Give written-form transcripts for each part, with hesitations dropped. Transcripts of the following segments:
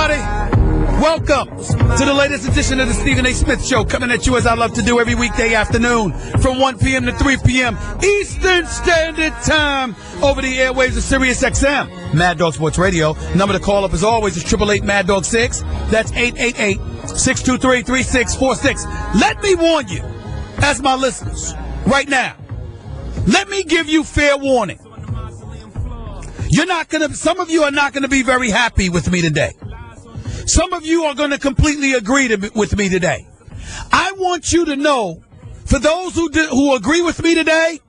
everybody. Welcome to the latest edition of the Stephen A. Smith Show, coming at you as I love to do every weekday afternoon from 1 p.m. to 3 p.m. Eastern Standard Time over the airwaves of Sirius XM. Mad Dog Sports Radio. Number to call up as always is 888-MAD-DOG-6. That's 888-623-3646. Let me warn you, as my listeners, right now, let me give you fair warning. Some of you are not going to be very happy with me today. Some of you are going to completely agree with me today. I want you to know, for those who agree with me today,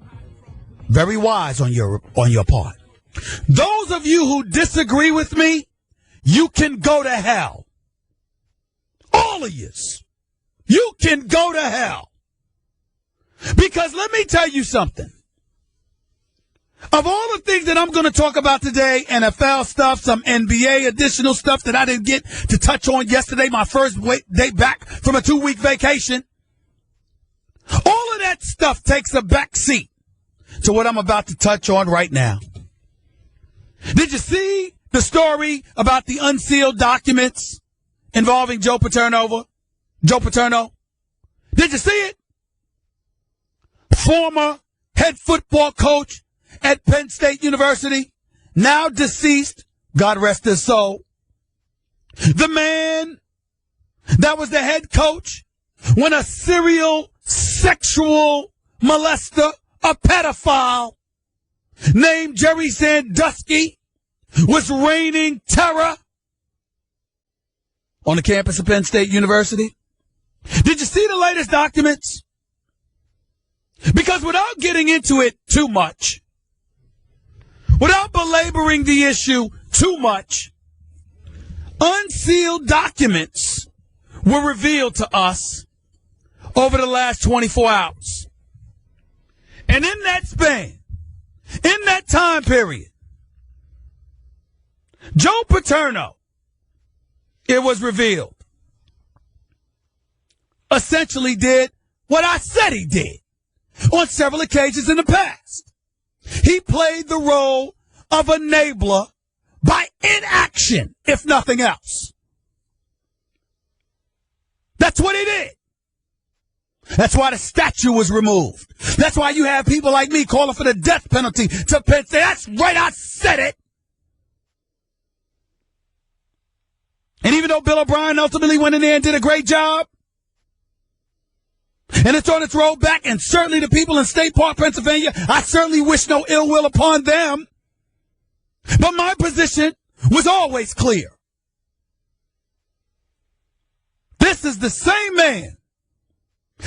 very wise on your part. Those of you who disagree with me, you can go to hell. All of yous. You can go to hell. Because let me tell you something. Of all the things that I'm going to talk about today, NFL stuff, some NBA additional stuff that I didn't get to touch on yesterday, my first day back from a 2-week vacation, all of that stuff takes a back seat to what I'm about to touch on right now. Did you see the story about the unsealed documents involving Joe Paterno? Did you see it? Former head football coach at Penn State University, now deceased, God rest his soul. The man that was the head coach when a serial sexual molester, a pedophile named Jerry Sandusky was reigning terror on the campus of Penn State University. Did you see the latest documents? Because without getting into it too much, without belaboring the issue too much, unsealed documents were revealed to us over the last 24 hours. And in that span, in that time period, Joe Paterno, it was revealed, essentially did what I said he did on several occasions in the past. He played the role of enabler by inaction, if nothing else. That's what he did. That's why the statue was removed. That's why you have people like me calling for the death penalty to Penn State. That's right, I said it. And even though Bill O'Brien ultimately went in there and did a great job, and it's on its road back, and certainly the people in State Park, Pennsylvania, I certainly wish no ill will upon them. But my position was always clear. This is the same man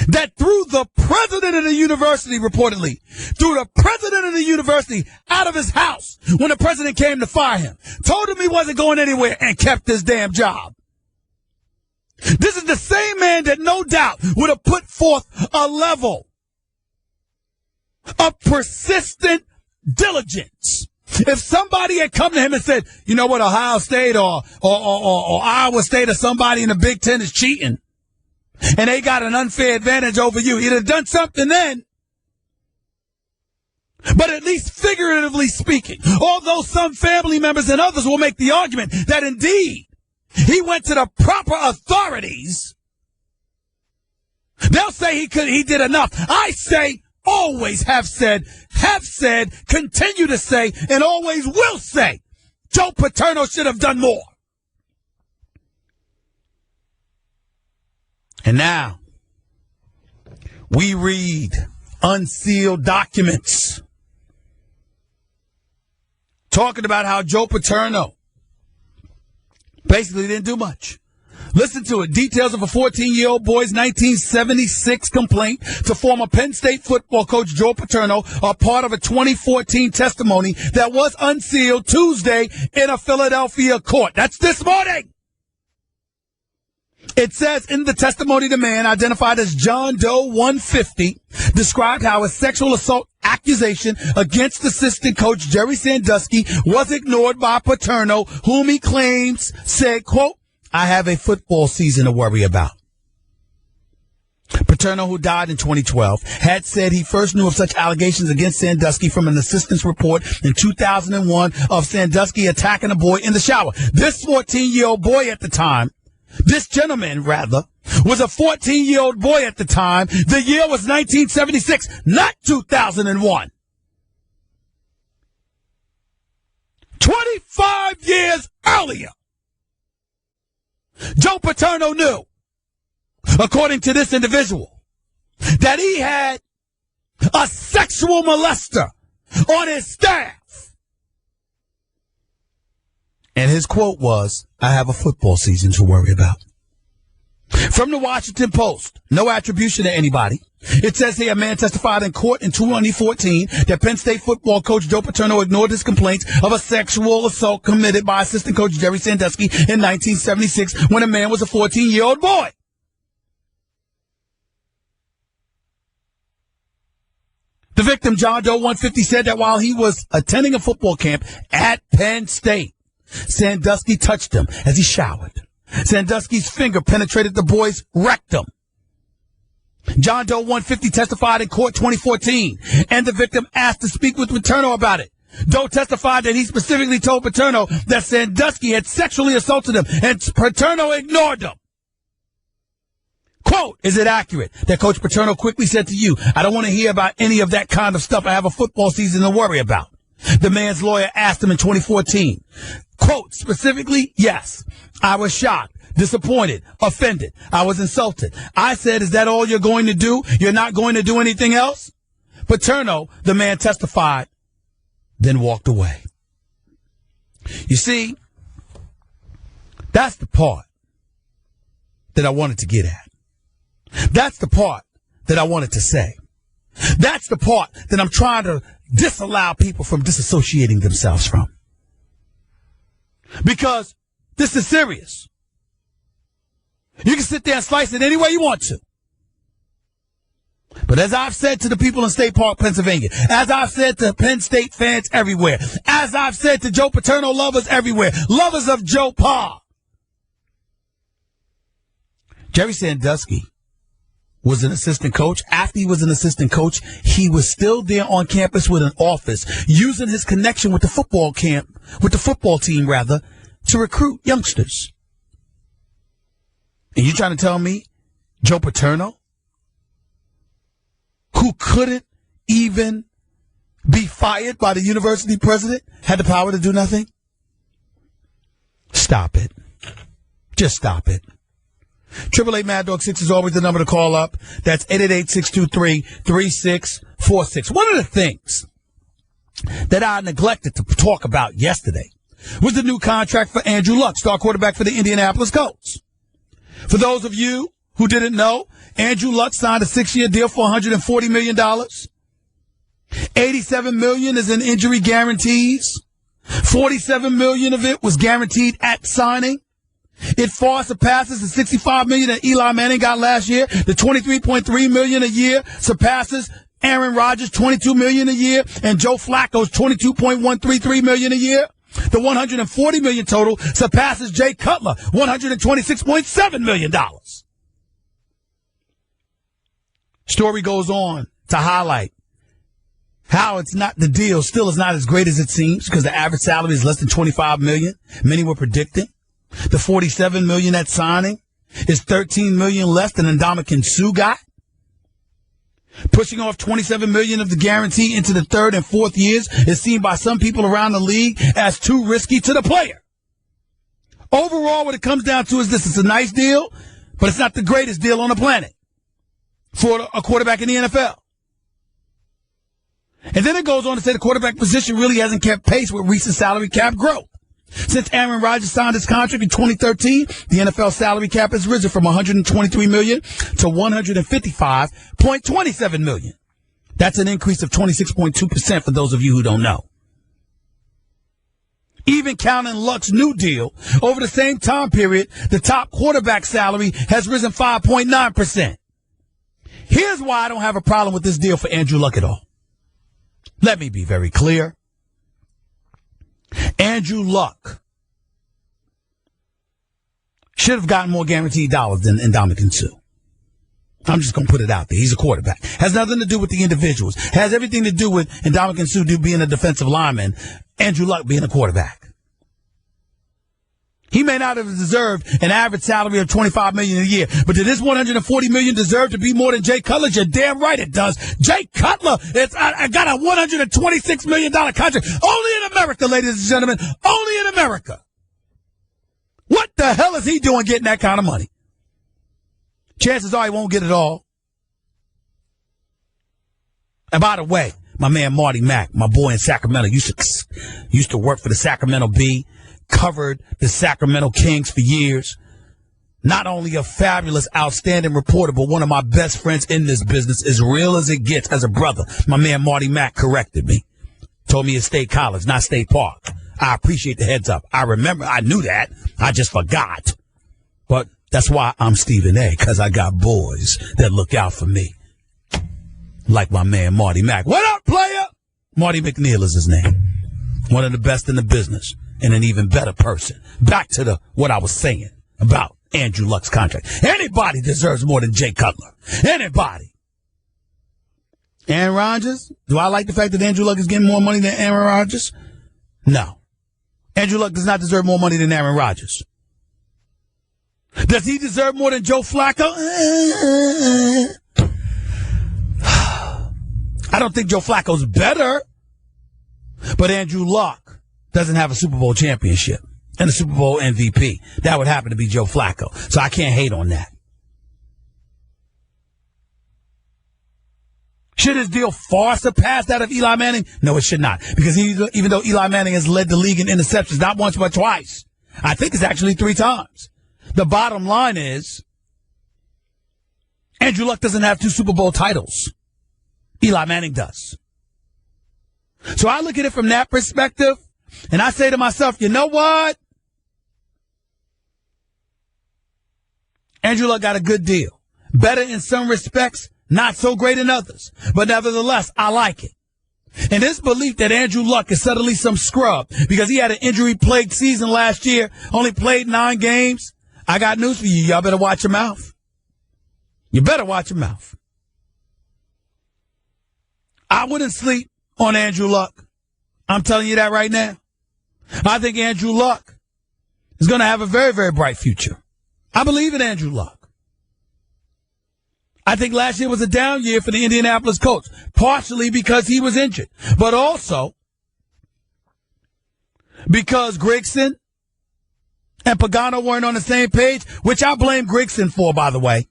that threw the president of the university, reportedly, threw the president of the university out of his house when the president came to fire him, told him he wasn't going anywhere, and kept his damn job. This is the same man that no doubt would have put forth a level of persistent diligence if somebody had come to him and said, you know what, Ohio State or Iowa State or somebody in the Big Ten is cheating and they got an unfair advantage over you. He'd have done something then. But at least figuratively speaking, although some family members and others will make the argument that indeed he went to the proper authorities, they'll say he did enough. I say, always have said, continue to say, and always will say, Joe Paterno should have done more. And now, we read unsealed documents talking about how Joe Paterno basically didn't do much. Listen to it. Details of a 14-year-old boy's 1976 complaint to former Penn State football coach Joe Paterno are part of a 2014 testimony that was unsealed Tuesday in a Philadelphia court. That's this morning. It says in the testimony, the man, identified as John Doe 150, described how a sexual assault accusation against assistant coach Jerry Sandusky was ignored by Paterno, whom he claims said, quote, I have a football season to worry about. Paterno, who died in 2012, had said he first knew of such allegations against Sandusky from an assistant's report in 2001 of Sandusky attacking a boy in the shower. This 14-year-old boy at the time, this gentleman, rather, was a 14-year-old boy at the time. The year was 1976, not 2001. 25 years earlier, Joe Paterno knew, according to this individual, that he had a sexual molester on his staff. And his quote was, "I have a football season to worry about." From the Washington Post, no attribution to anybody. It says here a man testified in court in 2014 that Penn State football coach Joe Paterno ignored his complaints of a sexual assault committed by assistant coach Jerry Sandusky in 1976 when a man was a 14-year-old boy. The victim, John Doe 150, said that while he was attending a football camp at Penn State, Sandusky touched him as he showered. Sandusky's finger penetrated the boy's rectum. John Doe 150 testified in court 2014, and the victim asked to speak with Paterno about it. Doe testified that he specifically told Paterno that Sandusky had sexually assaulted him, and Paterno ignored him. Quote, "Is it accurate that Coach Paterno quickly said to you, 'I don't want to hear about any of that kind of stuff. I have a football season to worry about'?" The man's lawyer asked him in 2014. Quote, "Specifically, yes. I was shocked, disappointed, offended. I was insulted. I said, 'Is that all you're going to do? You're not going to do anything else?' Paterno," the man testified, then walked away. You see, that's the part that I wanted to get at. That's the part that I wanted to say. That's the part that I'm trying to disallow people from disassociating themselves from. Because this is serious. You can sit there and slice it any way you want to. But as I've said to the people in State Park, Pennsylvania, as I've said to Penn State fans everywhere, as I've said to Joe Paterno lovers everywhere, lovers of Joe Pa, Jerry Sandusky was an assistant coach. After he was an assistant coach, he was still there on campus with an office, using his connection with the football camp, with the football team rather, to recruit youngsters. And you're trying to tell me Joe Paterno, who couldn't even be fired by the university president, had the power to do nothing? Stop it. Just stop it. 888 Mad Dog 6 is always the number to call up. That's 888-623-3646. One of the things that I neglected to talk about yesterday was the new contract for Andrew Luck, star quarterback for the Indianapolis Colts. For those of you who didn't know, Andrew Luck signed a 6-year deal for $140 million. $87 million is in injury guarantees. $47 million of it was guaranteed at signing. It far surpasses the $65 million that Eli Manning got last year. The $23.3 million a year surpasses Aaron Rodgers' $22 million a year and Joe Flacco's $22.133 million a year. The $140 million total surpasses Jay Cutler, $126.7 million. Story goes on to highlight how it's not, the deal still is not as great as it seems because the average salary is less than $25 million. Many were predicting. The $47 million at signing is $13 million less than Ndamukong Suh got. Pushing off $27 million of the guarantee into the third and fourth years is seen by some people around the league as too risky to the player. Overall, what it comes down to is this. It's a nice deal, but it's not the greatest deal on the planet for a quarterback in the NFL. And then it goes on to say the quarterback position really hasn't kept pace with recent salary cap growth. Since Aaron Rodgers signed his contract in 2013, the NFL salary cap has risen from $123 million to $155.27 million. That's an increase of 26.2% for those of you who don't know. Even counting Luck's new deal, over the same time period, the top quarterback salary has risen 5.9%. Here's why I don't have a problem with this deal for Andrew Luck at all. Let me be very clear. Andrew Luck should have gotten more guaranteed dollars than Ndamukong Suh. I'm just going to put it out there. He's a quarterback. Has nothing to do with the individuals. Has everything to do with Ndamukong Suh being a defensive lineman, Andrew Luck being a quarterback. He may not have deserved an average salary of $25 million a year, but did this $140 million deserve to be more than Jay Cutler's? You're damn right it does. Jay Cutler, I got a $126 million contract. Only in America, ladies and gentlemen. Only in America. What the hell is he doing getting that kind of money? Chances are he won't get it all. And by the way, my man Marty Mack, my boy in Sacramento, used to work for the Sacramento Bee, covered the Sacramento Kings for years. Not only a fabulous, outstanding reporter, but one of my best friends in this business, as real as it gets as a brother. My man Marty Mack corrected me. Told me it's State College, not State Park. I appreciate the heads up. I remember, I knew that. I just forgot. But that's why I'm Stephen A., because I got boys that look out for me. Like my man Marty Mack. What up, player? Marty McNeil is his name. One of the best in the business and an even better person. Back to what I was saying about Andrew Luck's contract. Anybody deserves more than Jay Cutler. Anybody. Aaron Rodgers? Do I like the fact that Andrew Luck is getting more money than Aaron Rodgers? No. Andrew Luck does not deserve more money than Aaron Rodgers. Does he deserve more than Joe Flacco? I don't think Joe Flacco's better, but Andrew Luck doesn't have a Super Bowl championship and a Super Bowl MVP. That would happen to be Joe Flacco, so I can't hate on that. Should his deal far surpass that of Eli Manning? No, it should not, because even though Eli Manning has led the league in interceptions, not once but twice, I think it's actually 3 times. The bottom line is Andrew Luck doesn't have 2 Super Bowl titles. Eli Manning does. So I look at it from that perspective, and I say to myself, you know what? Andrew Luck got a good deal. Better in some respects, not so great in others. But nevertheless, I like it. And this belief that Andrew Luck is suddenly some scrub because he had an injury-plagued season last year, only played 9 games, I got news for you. Y'all better watch your mouth. You better watch your mouth. I wouldn't sleep on Andrew Luck. I'm telling you that right now. I think Andrew Luck is going to have a very, very bright future. I believe in Andrew Luck. I think last year was a down year for the Indianapolis Colts, partially because he was injured, but also because Grigson and Pagano weren't on the same page, which I blame Grigson for, by the way.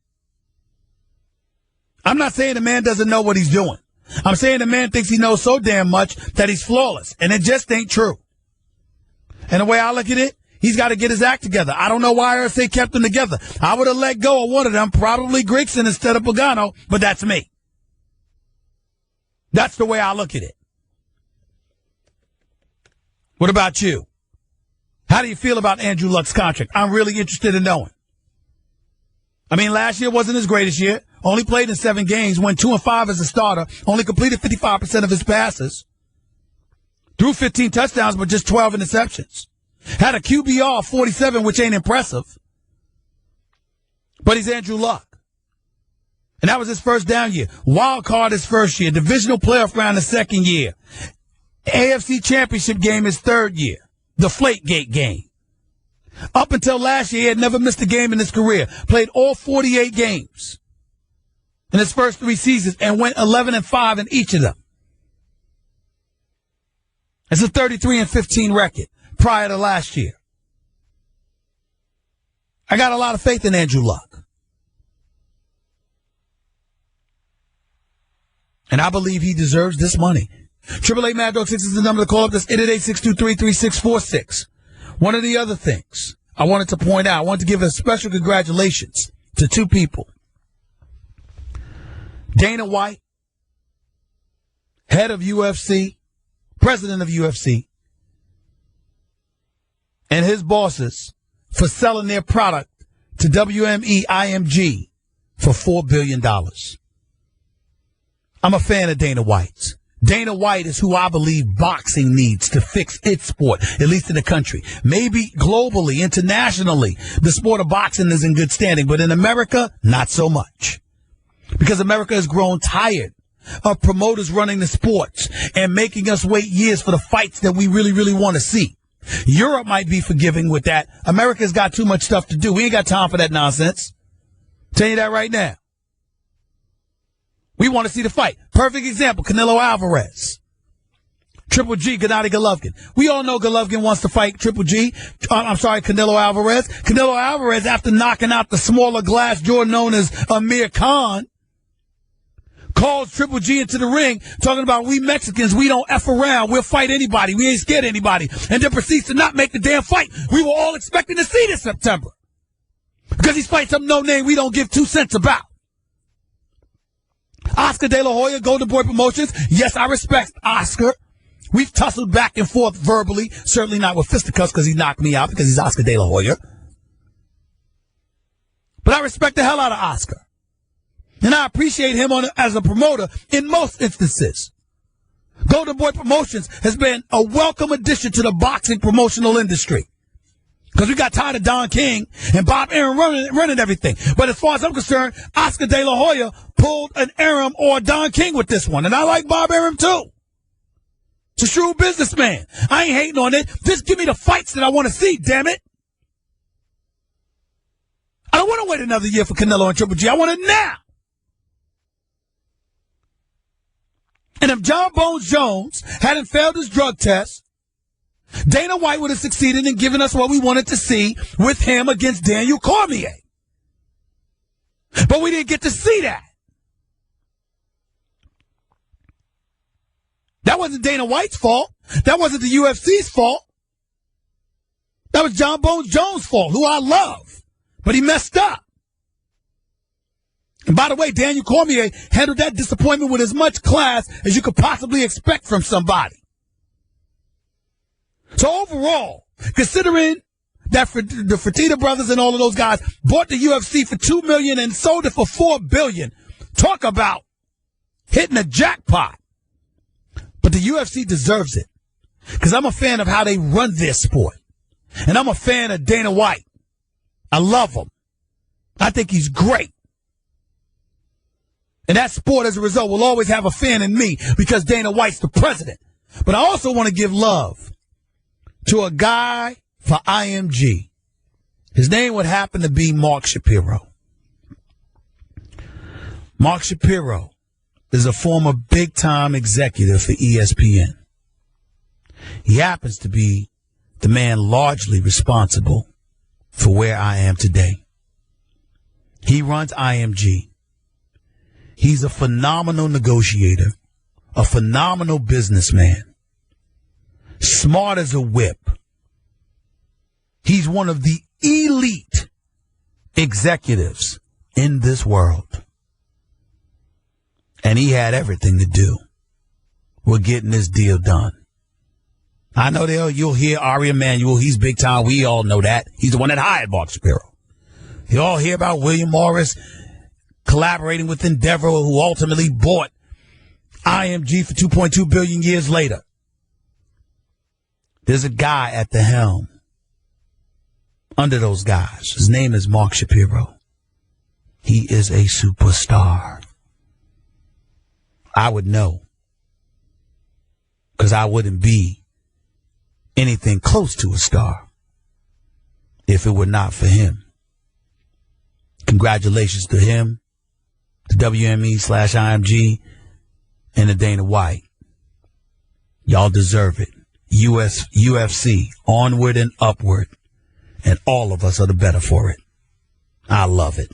I'm not saying the man doesn't know what he's doing. I'm saying the man thinks he knows so damn much that he's flawless, and it just ain't true. And the way I look at it, he's got to get his act together. I don't know why RSA kept them together. I would have let go of one of them, probably Grigson instead of Pagano, but that's me. That's the way I look at it. What about you? How do you feel about Andrew Luck's contract? I'm really interested in knowing. I mean, last year wasn't his greatest year. Only played in 7 games, went 2-5 as a starter, only completed 55% of his passes. Threw 15 touchdowns, but just 12 interceptions. Had a QBR of 47, which ain't impressive. But he's Andrew Luck. And that was his first down year. Wild card his first year. Divisional playoff round his second year. AFC championship game his third year. Deflategate game. Up until last year, he had never missed a game in his career. Played all 48 games in his first 3 seasons and went 11-5 in each of them. It's a 33-15 record prior to last year. I got a lot of faith in Andrew Luck. And I believe he deserves this money. 888-MAD-DOG-6 is the number to call up. That's 888-623-3646. One of the other things I wanted to point out, I wanted to give a special congratulations to 2 people. Dana White, head of UFC, president of UFC, and his bosses for selling their product to WME IMG for $4 billion. I'm a fan of Dana White's. Dana White is who I believe boxing needs to fix its sport, at least in the country. Maybe globally, internationally, the sport of boxing is in good standing, but in America, not so much. Because America has grown tired of promoters running the sports and making us wait years for the fights that we really, really want to see. Europe might be forgiving with that. America's got too much stuff to do. We ain't got time for that nonsense. Tell you that right now. We want to see the fight. Perfect example, Canelo Alvarez. Triple G, Gennady Golovkin. We all know Golovkin wants to fight Canelo Alvarez. Canelo Alvarez, after knocking out the smaller glass jaw known as Amir Khan, calls Triple G into the ring, talking about we Mexicans, we don't F around. We'll fight anybody. We ain't scared of anybody. And then proceeds to not make the damn fight we were all expecting to see this September. Because he's fighting some no-name we don't give 2 cents about. Oscar De La Hoya, Golden Boy Promotions. Yes, I respect Oscar. We've tussled back and forth verbally. Certainly not with fisticuffs because he knocked me out because he's Oscar De La Hoya. But I respect the hell out of Oscar. And I appreciate him as a promoter in most instances. Golden Boy Promotions has been a welcome addition to the boxing promotional industry. Because we got tired of Don King and Bob Arum running everything. But as far as I'm concerned, Oscar De La Hoya pulled an Arum or a Don King with this one. And I like Bob Arum too. It's a shrewd businessman. I ain't hating on it. Just give me the fights that I want to see, damn it. I don't want to wait another year for Canelo and Triple G. I want it now. And if John Bones Jones hadn't failed his drug test, Dana White would have succeeded in giving us what we wanted to see with him against Daniel Cormier. But we didn't get to see that. That wasn't Dana White's fault. That wasn't the UFC's fault. That was John Bones Jones' fault, who I love. But he messed up. And by the way, Daniel Cormier handled that disappointment with as much class as you could possibly expect from somebody. So overall, considering that the Fertitta brothers and all of those guys bought the UFC for $2 million and sold it for $4 billion, talk about hitting a jackpot. But the UFC deserves it because I'm a fan of how they run their sport. And I'm a fan of Dana White. I love him. I think he's great. And that sport, as a result, will always have a fan in me because Dana White's the president. But I also want to give love to a guy for IMG. His name would happen to be Mark Shapiro. Mark Shapiro is a former big-time executive for ESPN. He happens to be the man largely responsible for where I am today. He runs IMG. He's a phenomenal negotiator, a phenomenal businessman, smart as a whip. He's one of the elite executives in this world. And he had everything to do with getting this deal done. I know you'll hear Ari Emanuel. He's big time. We all know that. He's the one that hired Mark Shapiro. You all hear about William Morris collaborating with Endeavor, who ultimately bought IMG for $2.2 billion years later. There's a guy at the helm under those guys. His name is Mark Shapiro. He is a superstar. I would know because I wouldn't be anything close to a star if it were not for him. Congratulations to him, the WME/IMG, and the Dana White. Y'all deserve it. UFC, onward and upward. And all of us are the better for it. I love it.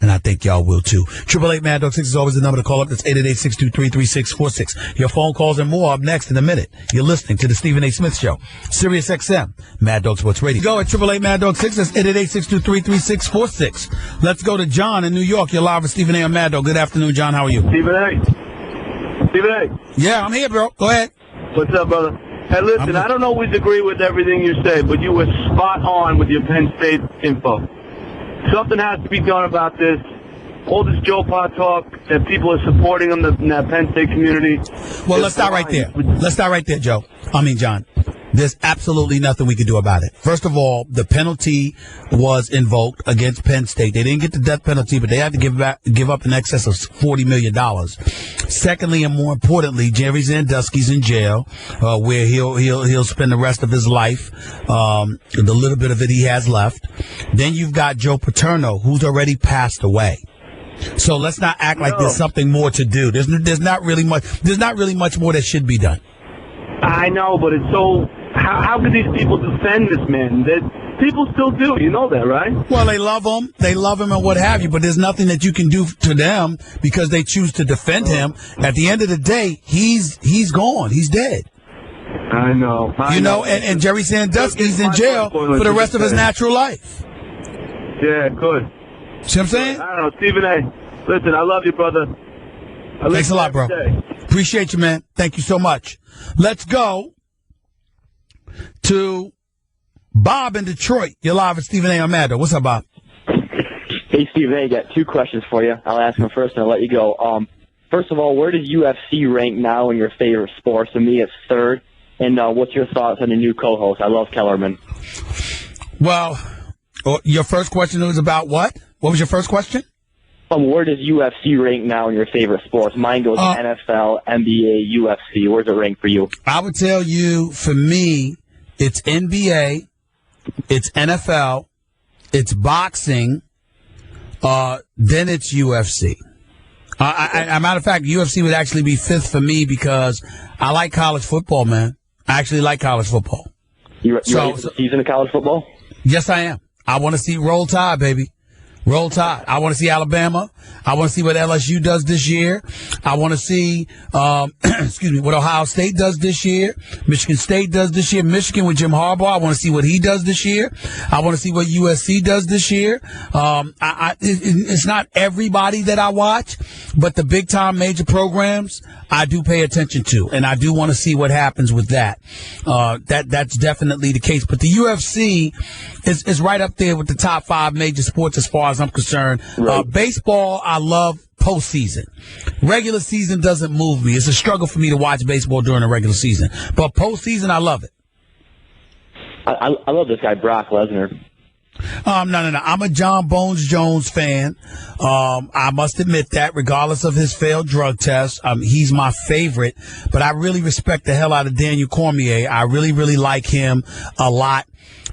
And I think y'all will too. 888 Mad Dog 6 is always the number to call up. That's 888-623-3646. Your phone calls and more up next in a minute. You're listening to the Stephen A. Smith Show. Sirius XM, Mad Dog Sports Radio. Go at 888 Mad Dog 6. That's 888-623-3646. Let's go to John in New York. You're live with Stephen A. on Mad Dog. Good afternoon, John. How are you? Stephen A. Stephen A. Yeah, I'm here, bro. Go ahead. What's up, brother? Hey, listen, I don't always agree with everything you say, but you were spot on with your Penn State info. Something has to be done about this. All this Joe Pot talk that people are supporting him in that Penn State community. Well, let's start right there. Let's start right there, Joe. John. There's absolutely nothing we can do about it. First of all, the penalty was invoked against Penn State. They didn't get the death penalty, but they had to give up in excess of $40 million. Secondly, and more importantly, Jerry Sandusky's in jail, where he'll spend the rest of his life, the little bit of it he has left. Then you've got Joe Paterno, who's already passed away. So let's not act like there's something more to do. There's not really much more that should be done. I know, but it's so. How could these people defend this man? People still do. You know that, right? Well, they love him and what have you, but there's nothing that you can do to them because they choose to defend him. At the end of the day, he's gone. He's dead. I know. And Jerry Sandusky's in jail for the rest of his natural life. Yeah, good. See what I'm saying? I don't know, Stephen A. Listen, I love you, brother. Thanks a lot, bro. Appreciate you, man. Thank you so much. Let's go to Bob in Detroit. You're live with Stephen A. Amanda. What's up, Bob? Hey, Stephen A. I got two questions for you. I'll ask them first and I'll let you go. First of all, where does UFC rank now in your favorite sports? To me, it's third. And what's your thoughts on the new co-host? I love Kellerman. Well, your first question was about what? What was your first question? Where does UFC rank now in your favorite sports? Mine goes NFL, NBA, UFC. Where's it rank for you? I would tell you, for me, it's NBA, it's NFL, it's boxing, then it's UFC. A matter of fact, UFC would actually be fifth for me because I like college football, man. I actually like college football. You ready for the season of college football? Yes, I am. I want to see Roll Tide, baby. Roll Tide. I want to see Alabama. I want to see what LSU does this year. I want to see, what Ohio State does this year. Michigan State does this year. Michigan with Jim Harbaugh. I want to see what he does this year. I want to see what USC does this year. It's not everybody that I watch, but the big time major programs I do pay attention to, and I do want to see what happens with that. That's definitely the case. But the UFC is right up there with the top 5 major sports as far as I'm concerned. Right. Baseball, I love postseason. Regular season doesn't move me. It's a struggle for me to watch baseball during the regular season. But postseason, I love it. I love this guy, Brock Lesnar. No. I'm a John Bones Jones fan. I must admit that, regardless of his failed drug test, he's my favorite. But I really respect the hell out of Daniel Cormier. I really, really like him a lot.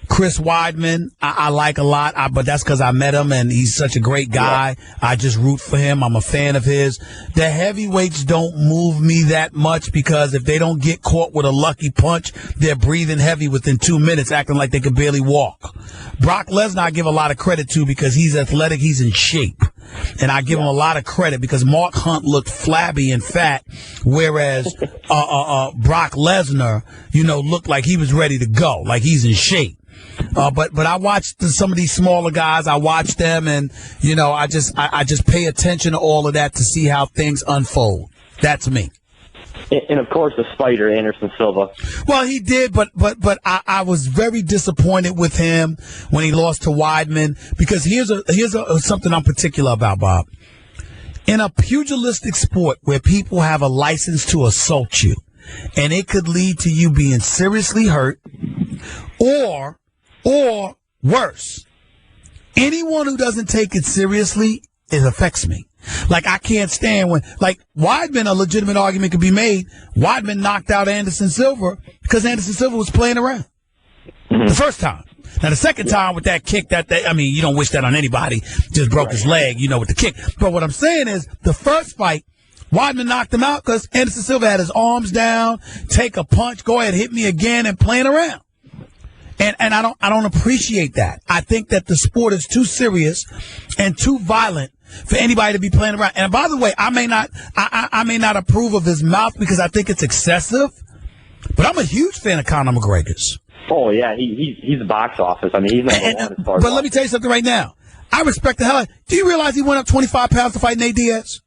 Chris Weidman, I like a lot, but that's because I met him and he's such a great guy. Yeah. I just root for him. I'm a fan of his. The heavyweights don't move me that much because if they don't get caught with a lucky punch, they're breathing heavy within 2 minutes, acting like they can barely walk. Brock Lesnar, I give a lot of credit to because he's athletic, he's in shape. And I give him a lot of credit because Mark Hunt looked flabby and fat, whereas Brock Lesnar, looked like he was ready to go, like he's in shape. But I watched some of these smaller guys. I watch them, and I just pay attention to all of that to see how things unfold. That's me. And of course, the Spider, Anderson Silva. Well, he did, but I was very disappointed with him when he lost to Weidman because here's something I'm particular about, Bob. In a pugilistic sport where people have a license to assault you, and it could lead to you being seriously hurt, or worse, anyone who doesn't take it seriously, it affects me. Like, I can't stand when, like, Weidman, a legitimate argument could be made. Weidman knocked out Anderson Silva because Anderson Silva was playing around the first time. Now, the second time with that kick, you don't wish that on anybody, just broke his leg, with the kick. But what I'm saying is, the first fight, Weidman knocked him out because Anderson Silva had his arms down, take a punch, go ahead, hit me again, and playing around. And I don't appreciate that. I think that the sport is too serious and too violent for anybody to be playing around. And by the way, I may not approve of his mouth because I think it's excessive, but I'm a huge fan of Conor McGregor's. Oh yeah, he's the box office. I mean, he's number one as far as. But let me tell you something right now. I respect the hell out. Do you realize he went up 25 pounds to fight Nate Diaz?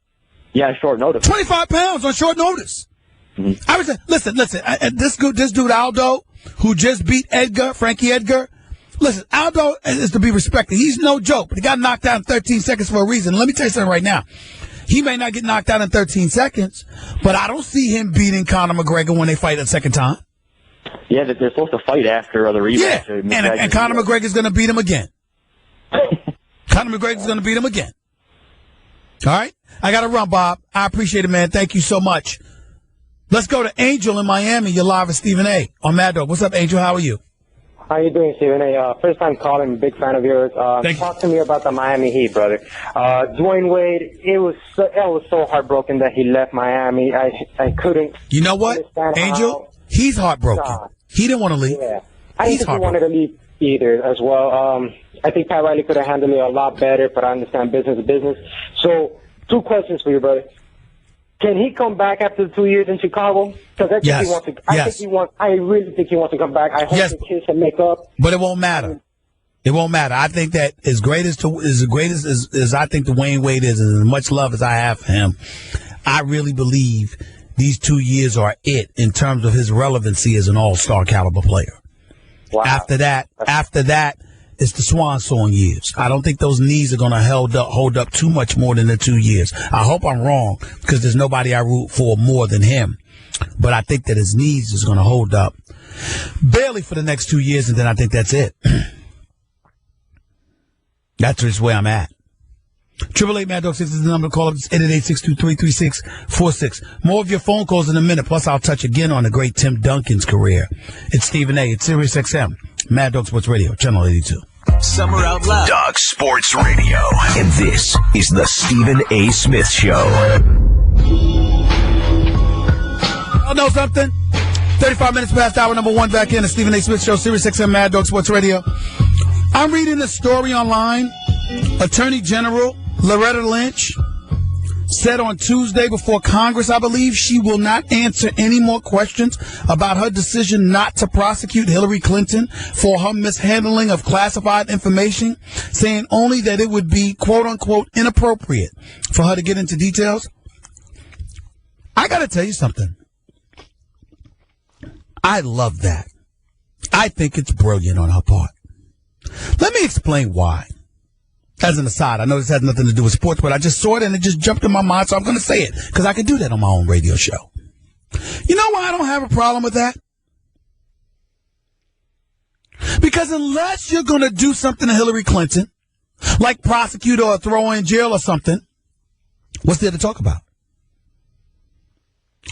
Yeah, short notice. 25 pounds on short notice. Mm-hmm. I was listen. This dude Aldo, who just beat Frankie Edgar. Listen, Aldo is to be respected. He's no joke, but he got knocked out in 13 seconds for a reason. Let me tell you something right now. He may not get knocked out in 13 seconds, but I don't see him beating Conor McGregor when they fight a second time. Yeah, that they're supposed to fight after the rematch. Yeah, and Conor McGregor's going to beat him again. Conor McGregor's going to beat him again. All right? I got to run, Bob. I appreciate it, man. Thank you so much. Let's go to Angel in Miami. You're live with Stephen A. on Mad Dog. What's up, Angel? How are you? How you doing, Stephen A? First time calling, big fan of yours. Talk to me about the Miami Heat, brother. Dwayne Wade, I was so heartbroken that he left Miami. I couldn't. You know what, Angel? He's heartbroken. He didn't want to leave. Yeah, I didn't think he wanted to leave either as well. I think Pat Riley could have handled it a lot better, but I understand business is business. So, 2 questions for you, brother. Can he come back after the 2 years in Chicago? Because I think he wants to. I really think he wants to come back. I hope the kids can make up. But it won't matter. It won't matter. I think that as great as I think Dwayne Wade is, and as much love as I have for him, I really believe these 2 years are it in terms of his relevancy as an all-star caliber player. Wow. After that, it's the swan song years. I don't think those knees are going to hold up too much more than the 2 years. I hope I'm wrong, because there's nobody I root for more than him. But I think that his knees is going to hold up barely for the next 2 years, and then I think that's it. That's just where I'm at. 888 Mad Dog 6 is the number to call up. It's 888-623-3646. More of your phone calls in a minute. Plus, I'll touch again on the great Tim Duncan's career. It's Stephen A. It's Sirius XM. Mad Dog Sports Radio, Channel 82. Summer Out Loud. Dog Sports Radio. And this is the Stephen A. Smith Show. I'll know something. 35 minutes past hour number 1 back in the Stephen A. Smith Show, Sirius XM, Mad Dog Sports Radio. I'm reading a story online. Attorney General Loretta Lynch said on Tuesday before Congress, I believe, she will not answer any more questions about her decision not to prosecute Hillary Clinton for her mishandling of classified information, saying only that it would be, quote unquote, inappropriate for her to get into details. I got to tell you something. I love that. I think it's brilliant on her part. Let me explain why. As an aside, I know this has nothing to do with sports, but I just saw it and it just jumped in my mind, so I'm going to say it because I can do that on my own radio show. You know why I don't have a problem with that? Because unless you're going to do something to Hillary Clinton, like prosecute or throw her in jail or something, what's there to talk about?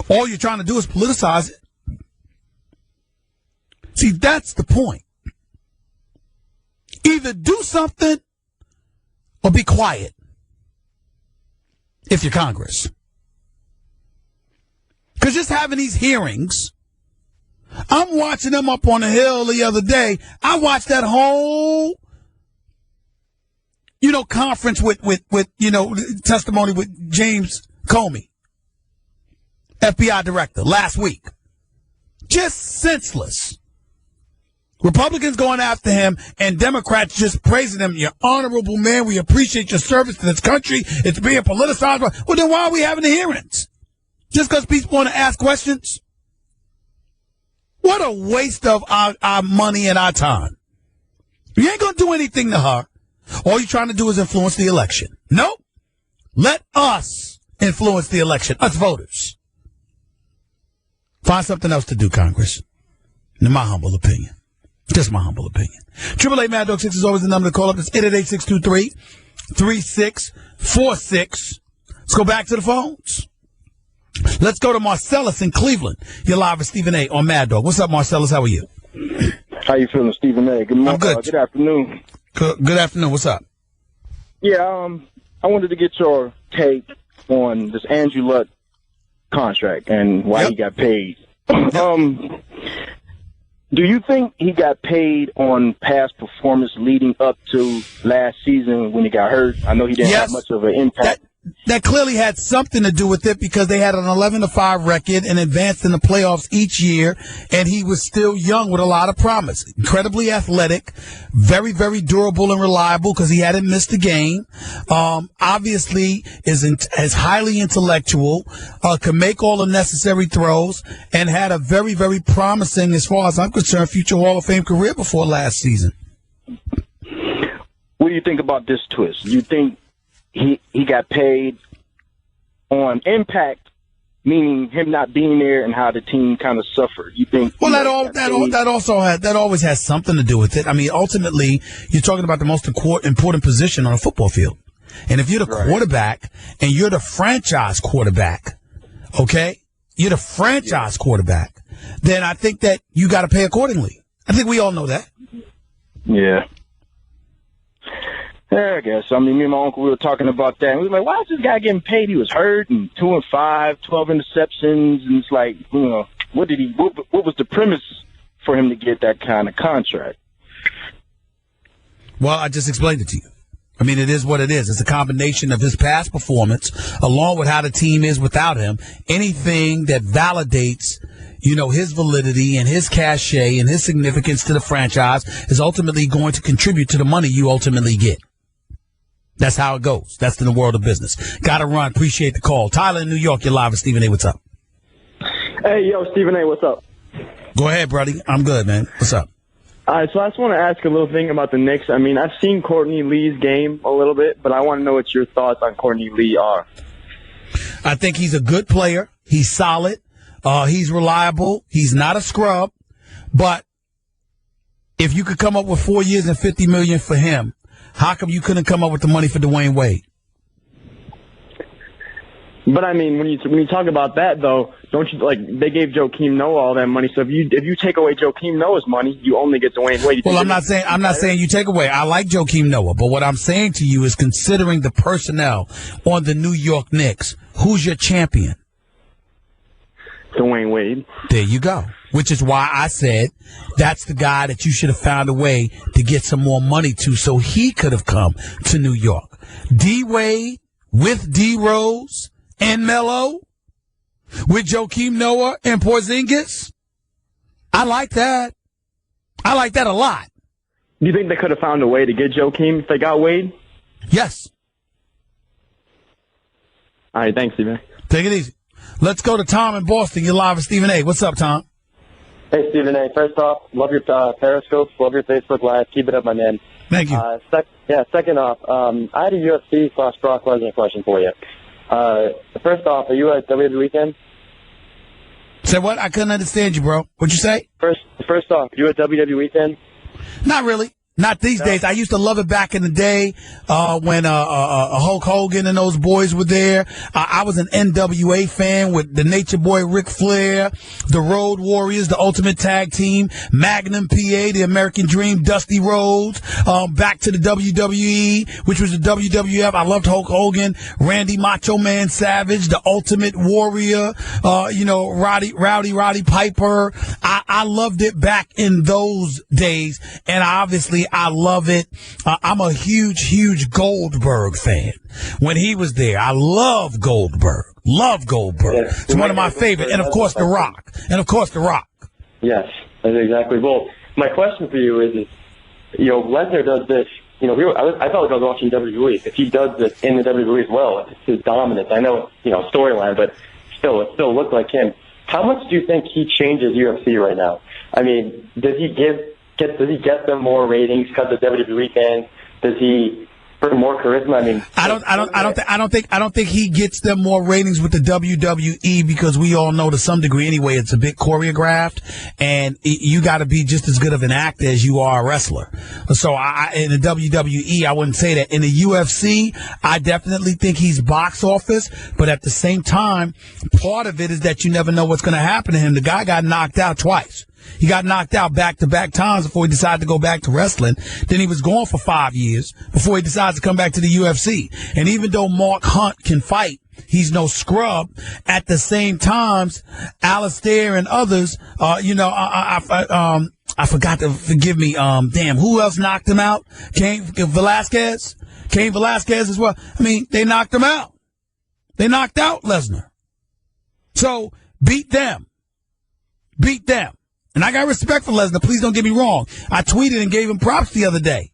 All you're trying to do is politicize it. See, that's the point. Either do something or be quiet if you're Congress. Because just having these hearings, I'm watching them up on the Hill the other day. I watched that whole, conference with testimony with James Comey, FBI director, last week. Just senseless. Republicans going after him and Democrats just praising him. You're honorable man. We appreciate your service to this country. It's being politicized. Well, then why are we having the hearings? Just because people want to ask questions? What a waste of our money and our time. You ain't going to do anything to her. All you're trying to do is influence the election. Nope. Let us influence the election. Us voters. Find something else to do, Congress. In my humble opinion. Just my humble opinion. 888 Mad Dog 6 is always the number to call up. It's 888-623-3646. Let's go back to the phones. Let's go to Marcellus in Cleveland. You're live with Stephen A. on Mad Dog. What's up, Marcellus? How are you? How you feeling, Stephen A? Good morning. I'm good. Good afternoon. Good afternoon. What's up? Yeah, I wanted to get your take on this Andrew Luck contract and why he got paid. Do you think he got paid on past performance leading up to last season when he got hurt? I know he didn't have much of an impact. That clearly had something to do with it because they had an 11-5 record and advanced in the playoffs each year, and he was still young with a lot of promise. Incredibly athletic, very, very durable and reliable because he hadn't missed a game. Obviously is highly intellectual, can make all the necessary throws, and had a very, very promising, as far as I'm concerned, future Hall of Fame career before last season. What do you think about this twist? Do you think he got paid on impact meaning him not being there and how the team kind of suffered? You think? Well, that always has something to do with it. I mean, ultimately, you're talking about the most important position on a football field. And if you're the quarterback and you're the franchise quarterback, okay, you're the franchise quarterback, then I think that you got to pay accordingly. I think we all know that. Yeah. Yeah, I guess. I mean, me and my uncle, we were talking about that. And we were like, why is this guy getting paid? He was hurt and 2-5, 12 interceptions. And it's like, what was the premise for him to get that kind of contract? Well, I just explained it to you. I mean, it is what it is. It's a combination of his past performance along with how the team is without him. Anything that validates, his validity and his cachet and his significance to the franchise is ultimately going to contribute to the money you ultimately get. That's how it goes. That's in the world of business. Got to run. Appreciate the call. Tyler in New York, you're live with Stephen A. What's up? Hey, yo, Stephen A. What's up? Go ahead, buddy. I'm good, man. What's up? All right, so I just want to ask a little thing about the Knicks. I mean, I've seen Courtney Lee's game a little bit, but I want to know what your thoughts on Courtney Lee are. I think he's a good player. He's solid. He's reliable. He's not a scrub. But if you could come up with 4 years and $50 million for him, how come you couldn't come up with the money for Dwayne Wade? But I mean, when you talk about that though, don't you they gave Joakim Noah all that money? So if you take away Joakim Noah's money, you only get Dwayne Wade. Well, I'm not saying you take away. I like Joakim Noah, but what I'm saying to you is considering the personnel on the New York Knicks, who's your champion? Dwayne Wade. There you go. Which is why I said that's the guy that you should have found a way to get some more money to so he could have come to New York. D Wade with D Rose and Melo with Joakim Noah and Porzingis. I like that. I like that a lot. Do you think they could have found a way to get Joakim if they got Wade? Yes. All right, thanks, Stephen. Take it easy. Let's go to Tom in Boston. You're live with Stephen A. What's up, Tom? Hey, Stephen A. First off, love your Periscope, love your Facebook Live. Keep it up, my man. Thank you. Second off, I had a UFC/Brock Lesnar question for you. First off, are you a WWE weekend? Say what? I couldn't understand you, bro. What'd you say? First off, you a WWE weekend? Not really. Not these days. I used to love it back in the day when Hulk Hogan and those boys were there. I was an NWA fan with the Nature Boy Ric Flair, the Road Warriors, the Ultimate Tag Team, Magnum PA, the American Dream, Dusty Rhodes, back to the WWE, which was the WWF. I loved Hulk Hogan, Randy Macho Man Savage, the Ultimate Warrior, Roddy Piper. I loved it back in those days, and obviously I love it. I'm a huge Goldberg fan. When he was there, I love Goldberg. It's one of my favorite. And, of course, The Rock. Yes, that's exactly. Well, my question for you is Lesnar does this. I felt like I was watching WWE. If he does this in the WWE as well, it's his dominance. I know it's, storyline, but still, it still looked like him. How much do you think he changes UFC right now? I mean, does he get them more ratings because of WWE fans? Does he bring more charisma? I mean, I don't think he gets them more ratings with the WWE because we all know to some degree anyway it's a bit choreographed, and you got to be just as good of an actor as you are a wrestler. So in the WWE, I wouldn't say that. In the UFC, I definitely think he's box office, but at the same time, part of it is that you never know what's going to happen to him. The guy got knocked out twice. He got knocked out back-to-back times before he decided to go back to wrestling. Then he was gone for 5 years before he decided to come back to the UFC. And even though Mark Hunt can fight, he's no scrub. At the same times, Alistair and others, I forgot to forgive me. Who else knocked him out? Cain Velasquez as well. I mean, they knocked him out. They knocked out Lesnar. So beat them. And I got respect for Lesnar. Please don't get me wrong. I tweeted and gave him props the other day.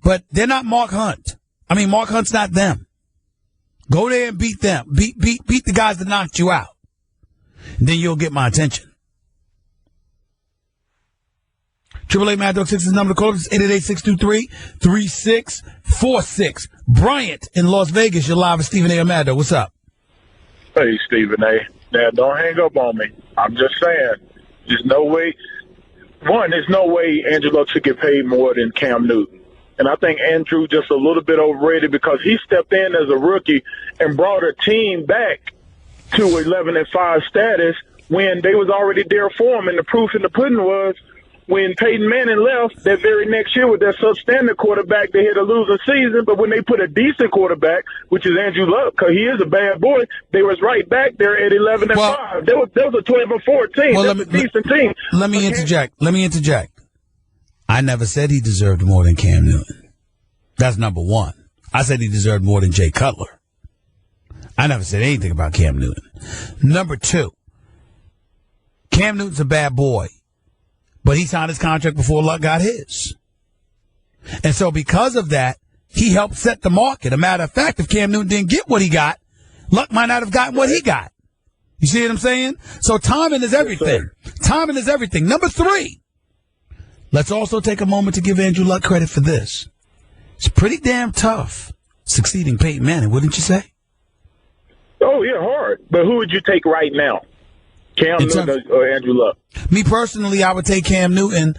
But they're not Mark Hunt. I mean, Mark Hunt's not them. Go there and beat them. Beat the guys that knocked you out. And then you'll get my attention. 888 Mad Dog 6 is the number to call. It's 888-623-3646. Bryant in Las Vegas. You're live with Stephen A. Mad Dog. What's up? Hey, Stephen A. Now, don't hang up on me. I'm just saying, there's no way. One, there's no way Andrew Luck should get paid more than Cam Newton. And I think Andrew just a little bit overrated because he stepped in as a rookie and brought a team back to 11-5 status when they was already there for him. And the proof in the pudding was when Peyton Manning left that very next year with their substandard quarterback, they had a losing season. But when they put a decent quarterback, which is Andrew Luck, because he is a bad boy, they was right back there at 11-5. There was a 12-4 team. Well, that's a decent team. Let me interject. I never said he deserved more than Cam Newton. That's number one. I said he deserved more than Jay Cutler. I never said anything about Cam Newton. Number two, Cam Newton's a bad boy. But he signed his contract before Luck got his. And so because of that, he helped set the market. A matter of fact, if Cam Newton didn't get what he got, Luck might not have gotten what he got. You see what I'm saying? So timing is everything. Timing is everything. Number three, let's also take a moment to give Andrew Luck credit for this. It's pretty damn tough succeeding Peyton Manning, wouldn't you say? Oh, yeah, hard. But who would you take right now? Cam Newton or Andrew Luck? Me personally, I would take Cam Newton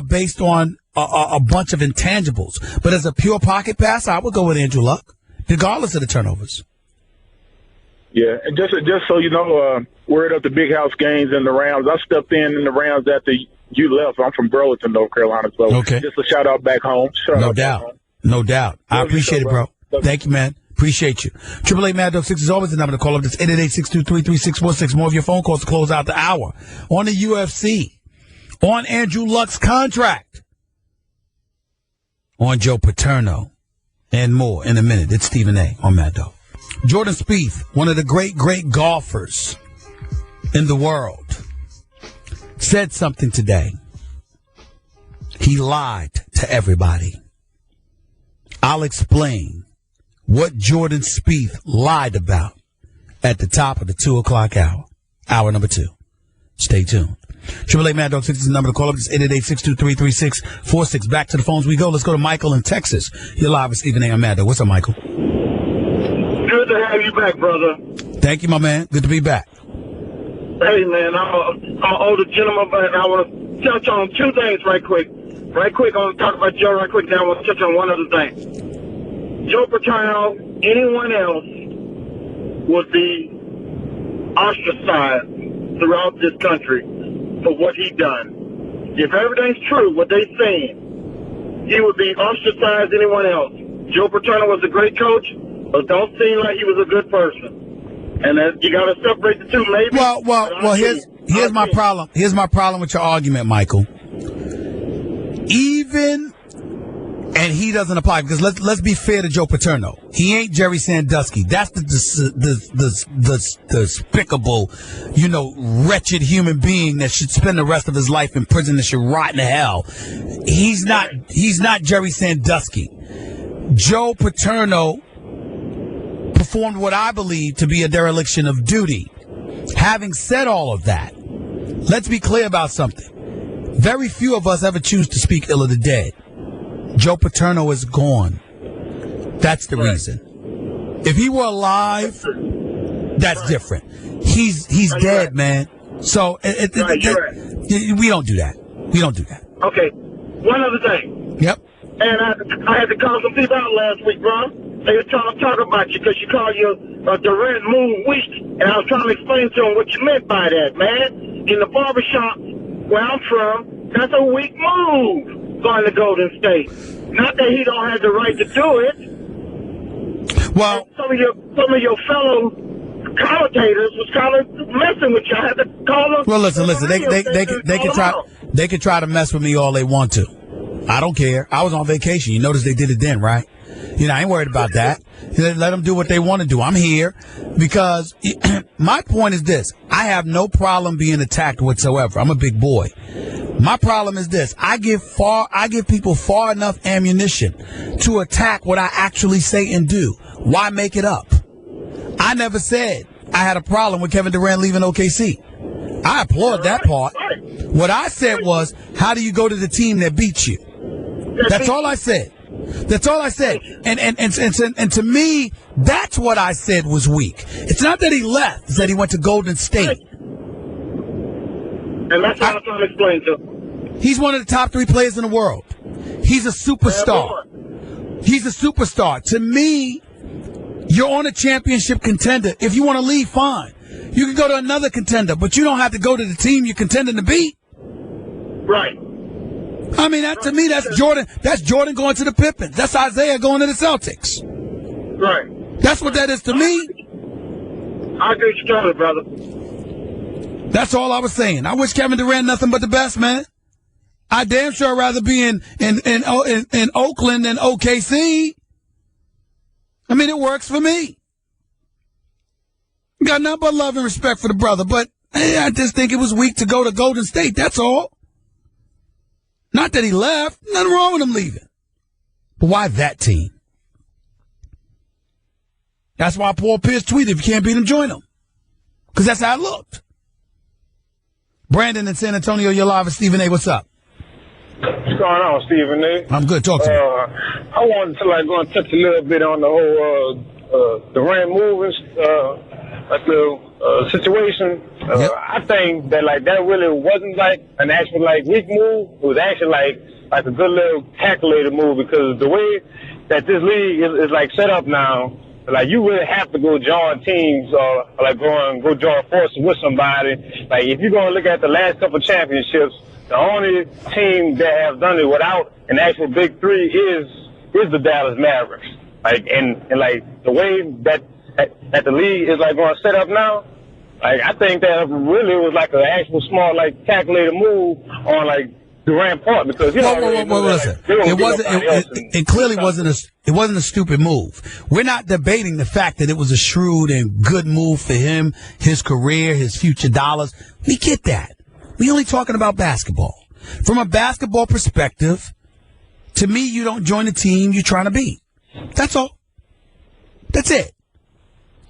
based on a bunch of intangibles. But as a pure pocket passer, I would go with Andrew Luck, regardless of the turnovers. Yeah, and just so you know, word of the big house games and the rounds. I stepped in the rounds after you left. I'm from Burlington, North Carolina, so just a shout out back home. No doubt. I appreciate it, bro. Thank you, man. Appreciate you. 888 Mad Dog 6 is always the number to call up. That's 888-623-3646. More of your phone calls to close out the hour. On the UFC, on Andrew Luck's contract, on Joe Paterno, and more in a minute. It's Stephen A. on Mad Dog. Jordan Spieth, one of the great golfers in the world, said something today. He lied to everybody. I'll explain what Jordan Spieth lied about at the top of the 2 o'clock hour. Hour number 2. Stay tuned. 888 Mad Dog 6 is the number to call up. It's 888-623-3646. Back to the phones we go. Let's go to Michael in Texas. You're live with Stephen A. on Mad Dog. What's up, Michael? Good to have you back, brother. Thank you, my man. Good to be back. Hey, man, I'm an older gentleman, but I want to touch on two things right quick. Right quick, I want to talk about Joe right quick. Then I want to touch on one other thing. Joe Paterno, anyone else would be ostracized throughout this country for what he done. If everything's true, what they saying, he would be ostracized anyone else. Joe Paterno was a great coach, but don't seem like he was a good person. And you got to separate the two, maybe. Well. Here's my problem. Here's my problem with your argument, Michael. And he doesn't apply because let's be fair to Joe Paterno. He ain't Jerry Sandusky. That's the despicable, wretched human being that should spend the rest of his life in prison and should rot in hell. He's not Jerry Sandusky. Joe Paterno performed what I believe to be a dereliction of duty. Having said all of that, let's be clear about something. Very few of us ever choose to speak ill of the dead. Joe Paterno is gone. That's the reason. If he were alive, that's different. He's dead, man. So we don't do that. We don't do that. Okay. One other thing. Yep. And I had to call some people out last week, bro. They were trying to talk about you because you called you a Durant move weak. And I was trying to explain to them what you meant by that, man. In the barbershop where I'm from, that's a weak move. Going to Golden State. Not that he don't have the right to do it. Well, some of your fellow commentators was kind of messing with you. I had to call them. Well, listen. They can try to mess with me all they want to. I don't care. I was on vacation. You notice they did it then, right? I ain't worried about that. Let them do what they want to do. I'm here because my point is this. I have no problem being attacked whatsoever. I'm a big boy. My problem is this. I give people far enough ammunition to attack what I actually say and do. Why make it up? I never said I had a problem with Kevin Durant leaving OKC. I applaud that part. What I said was, how do you go to the team that beat you? That's all I said. That's all I said. And to me, that's what I said was weak. It's not that he left; it's that he went to Golden State. And that's what I'm trying to explain to. He's one of the top 3 players in the world. He's a superstar. He's a superstar. To me, you're on a championship contender. If you want to leave, fine. You can go to another contender, but you don't have to go to the team you're contending to beat. Right. I mean, to me, that's Jordan. That's Jordan going to the Pippins. That's Isaiah going to the Celtics. Right. That's what that is to me. I agree with you, brother. That's all I was saying. I wish Kevin Durant nothing but the best, man. I damn sure rather be in Oakland than OKC. I mean, it works for me. Got nothing but love and respect for the brother, but I just think it was weak to go to Golden State. That's all. Not that he left. Nothing wrong with him leaving. But why that team? That's why Paul Pierce tweeted, if you can't beat him, join him. Because that's how it looked. Brandon in San Antonio, you're live with Stephen A. What's up? What's going on, Stephen A? I'm good. Talk to me. I wanted to go and touch a little bit on the whole Durant moving situation. Yep. I think that that really wasn't an actual weak move. It was actually like a good little calculated move, because the way that this league is set up now, you really have to go join teams or go join forces with somebody. If you're going to look at the last couple of championships, the only team that has done it without an actual big 3 is the Dallas Mavericks. And the way that the league is going to set up now, I think that really was an actual small calculated move on Durant part, because listen. It clearly wasn't a stupid move. We're not debating the fact that it was a shrewd and good move for him, his career, his future dollars. We get that. We only talking about basketball. From a basketball perspective, to me, you don't join the team you're trying to beat. That's all. That's it.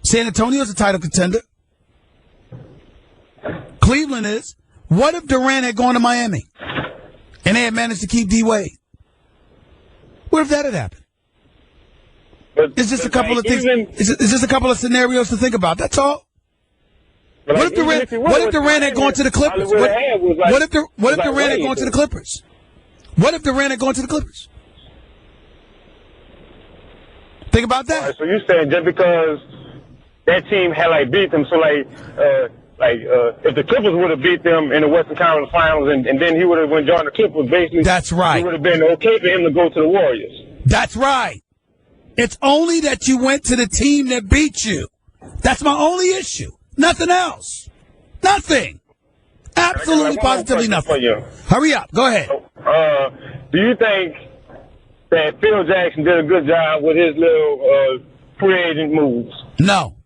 San Antonio's a title contender. Cleveland is. What if Durant had gone to Miami and they had managed to keep D. Wade? What if that had happened? It's just a couple of things. It's just a couple of scenarios to think about. That's all. What if Durant had gone to the Clippers? What if Durant had gone to the Clippers? What if Durant had gone to the Clippers? Think about that. Right, so you're saying just because that team had beat them, so if the Clippers would have beat them in the Western Conference Finals, and then he would have went joined the Clippers, basically. That's right. It would have been okay for him to go to the Warriors. That's right. It's only that you went to the team that beat you. That's my only issue. Nothing else. Nothing. Absolutely, positively nothing. Hurry up. Go ahead. Do you think that Phil Jackson did a good job with his little free agent moves? No.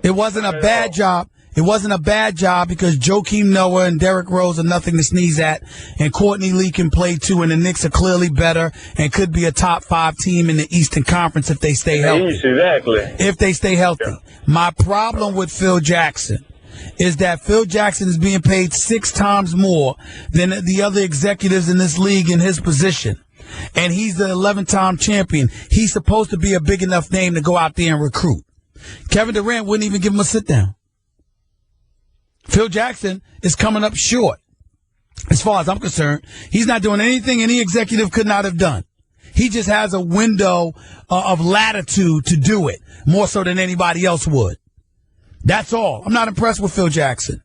It wasn't a bad job. It wasn't a bad job because Joakim Noah and Derrick Rose are nothing to sneeze at, and Courtney Lee can play too, and the Knicks are clearly better and could be a top 5 team in the Eastern Conference if they stay healthy. Exactly. If they stay healthy. Yeah. My problem with Phil Jackson is that Phil Jackson is being paid 6 times more than the other executives in this league in his position. And he's the 11-time champion. He's supposed to be a big enough name to go out there and recruit. Kevin Durant wouldn't even give him a sit-down. Phil Jackson is coming up short. As far as I'm concerned, he's not doing anything any executive could not have done. He just has a window of latitude to do it, more so than anybody else would. That's all. I'm not impressed with Phil Jackson.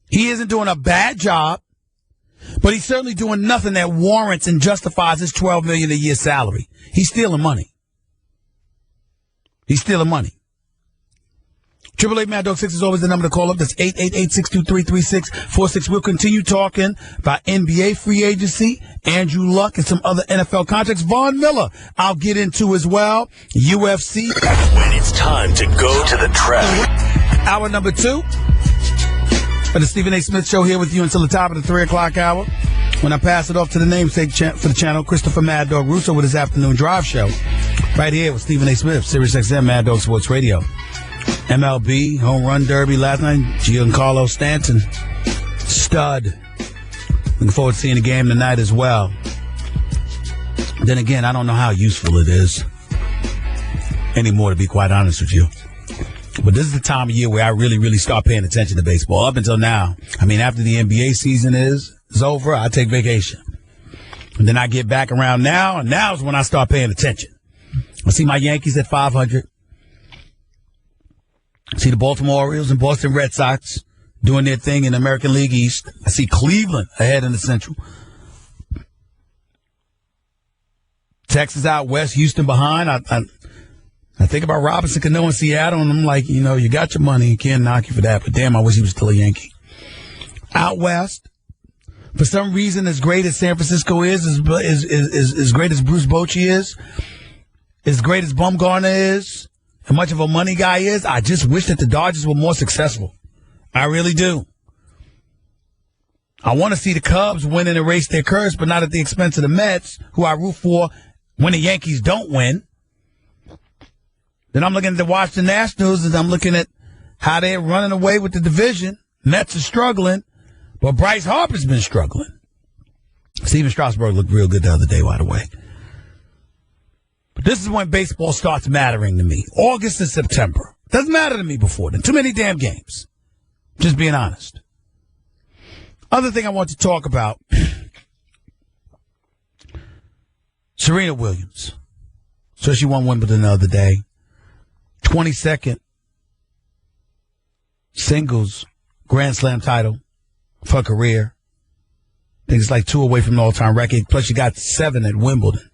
He isn't doing a bad job, but he's certainly doing nothing that warrants and justifies his $12 million a year salary. He's stealing money. He's stealing money. 888 Mad Dog 6 is always the number to call up. That's 888-623-3646. We'll continue talking about NBA free agency, Andrew Luck, and some other NFL contracts. Von Miller, I'll get into as well. UFC. That's when it's time to go to the track. Hour number 2 for the Stephen A. Smith Show, here with you until the top of the 3 o'clock hour. When I pass it off to the namesake for the channel, Christopher Mad Dog Russo with his afternoon drive show. Right here with Stephen A. Smith, Sirius XM Mad Dog Sports Radio. MLB, home run derby last night. Giancarlo Stanton, stud. Looking forward to seeing the game tonight as well. Then again, I don't know how useful it is anymore, to be quite honest with you. But this is the time of year where I really, really start paying attention to baseball. Up until now, I mean, after the NBA season is over, I take vacation. And then I get back around now, and now is when I start paying attention. I see my Yankees at 500. I see the Baltimore Orioles and Boston Red Sox doing their thing in the American League East. I see Cleveland ahead in the Central. Texas out west, Houston behind. I think about Robinson Cano in Seattle, and I'm like, you got your money. You can't knock you for that. But damn, I wish he was still a Yankee. Out west, for some reason, as great as San Francisco is, as great as Bruce Bochy is, as great as Bumgarner is, and much of a money guy is, I just wish that the Dodgers were more successful. I really do. I want to see the Cubs win and erase their curse, but not at the expense of the Mets, who I root for when the Yankees don't win. Then I'm looking at the Washington Nationals, and I'm looking at how they're running away with the division. Mets are struggling, but Bryce Harper's been struggling. Steven Strasburg looked real good the other day, by the way. But this is when baseball starts mattering to me. August and September. Doesn't matter to me before then. Too many damn games. Just being honest. Other thing I want to talk about, Serena Williams. So she won Wimbledon the other day. 22nd singles Grand Slam title for her career. I think it's like 2 away from the all-time record. Plus, she got 7 at Wimbledon.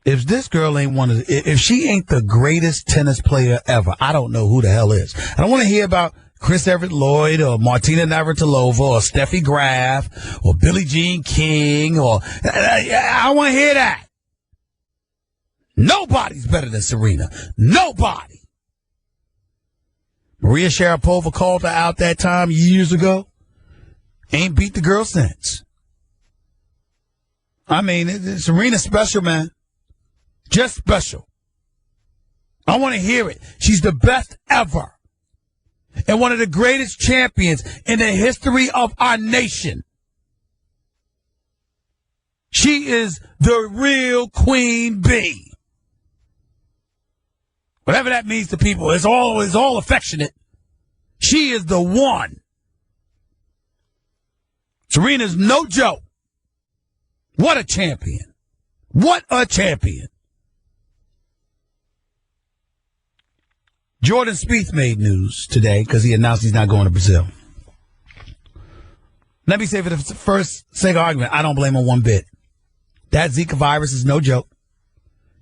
If this girl ain't if she ain't the greatest tennis player ever, I don't know who the hell is. I don't want to hear about Chris Everett Lloyd or Martina Navratilova or Steffi Graf or Billie Jean King I don't want to hear that. Nobody's better than Serena. Nobody. Maria Sharapova called her out that time years ago. Ain't beat the girl since. I mean, Serena's special, man. Just special. I want to hear it. She's the best ever. And one of the greatest champions in the history of our nation. She is the real Queen Bee. Whatever that means to people, it's all affectionate. She is the one. Serena's no joke. What a champion. What a champion. Jordan Spieth made news today because he announced he's not going to Brazil. Let me say for the first sake of argument, I don't blame him one bit. That Zika virus is no joke.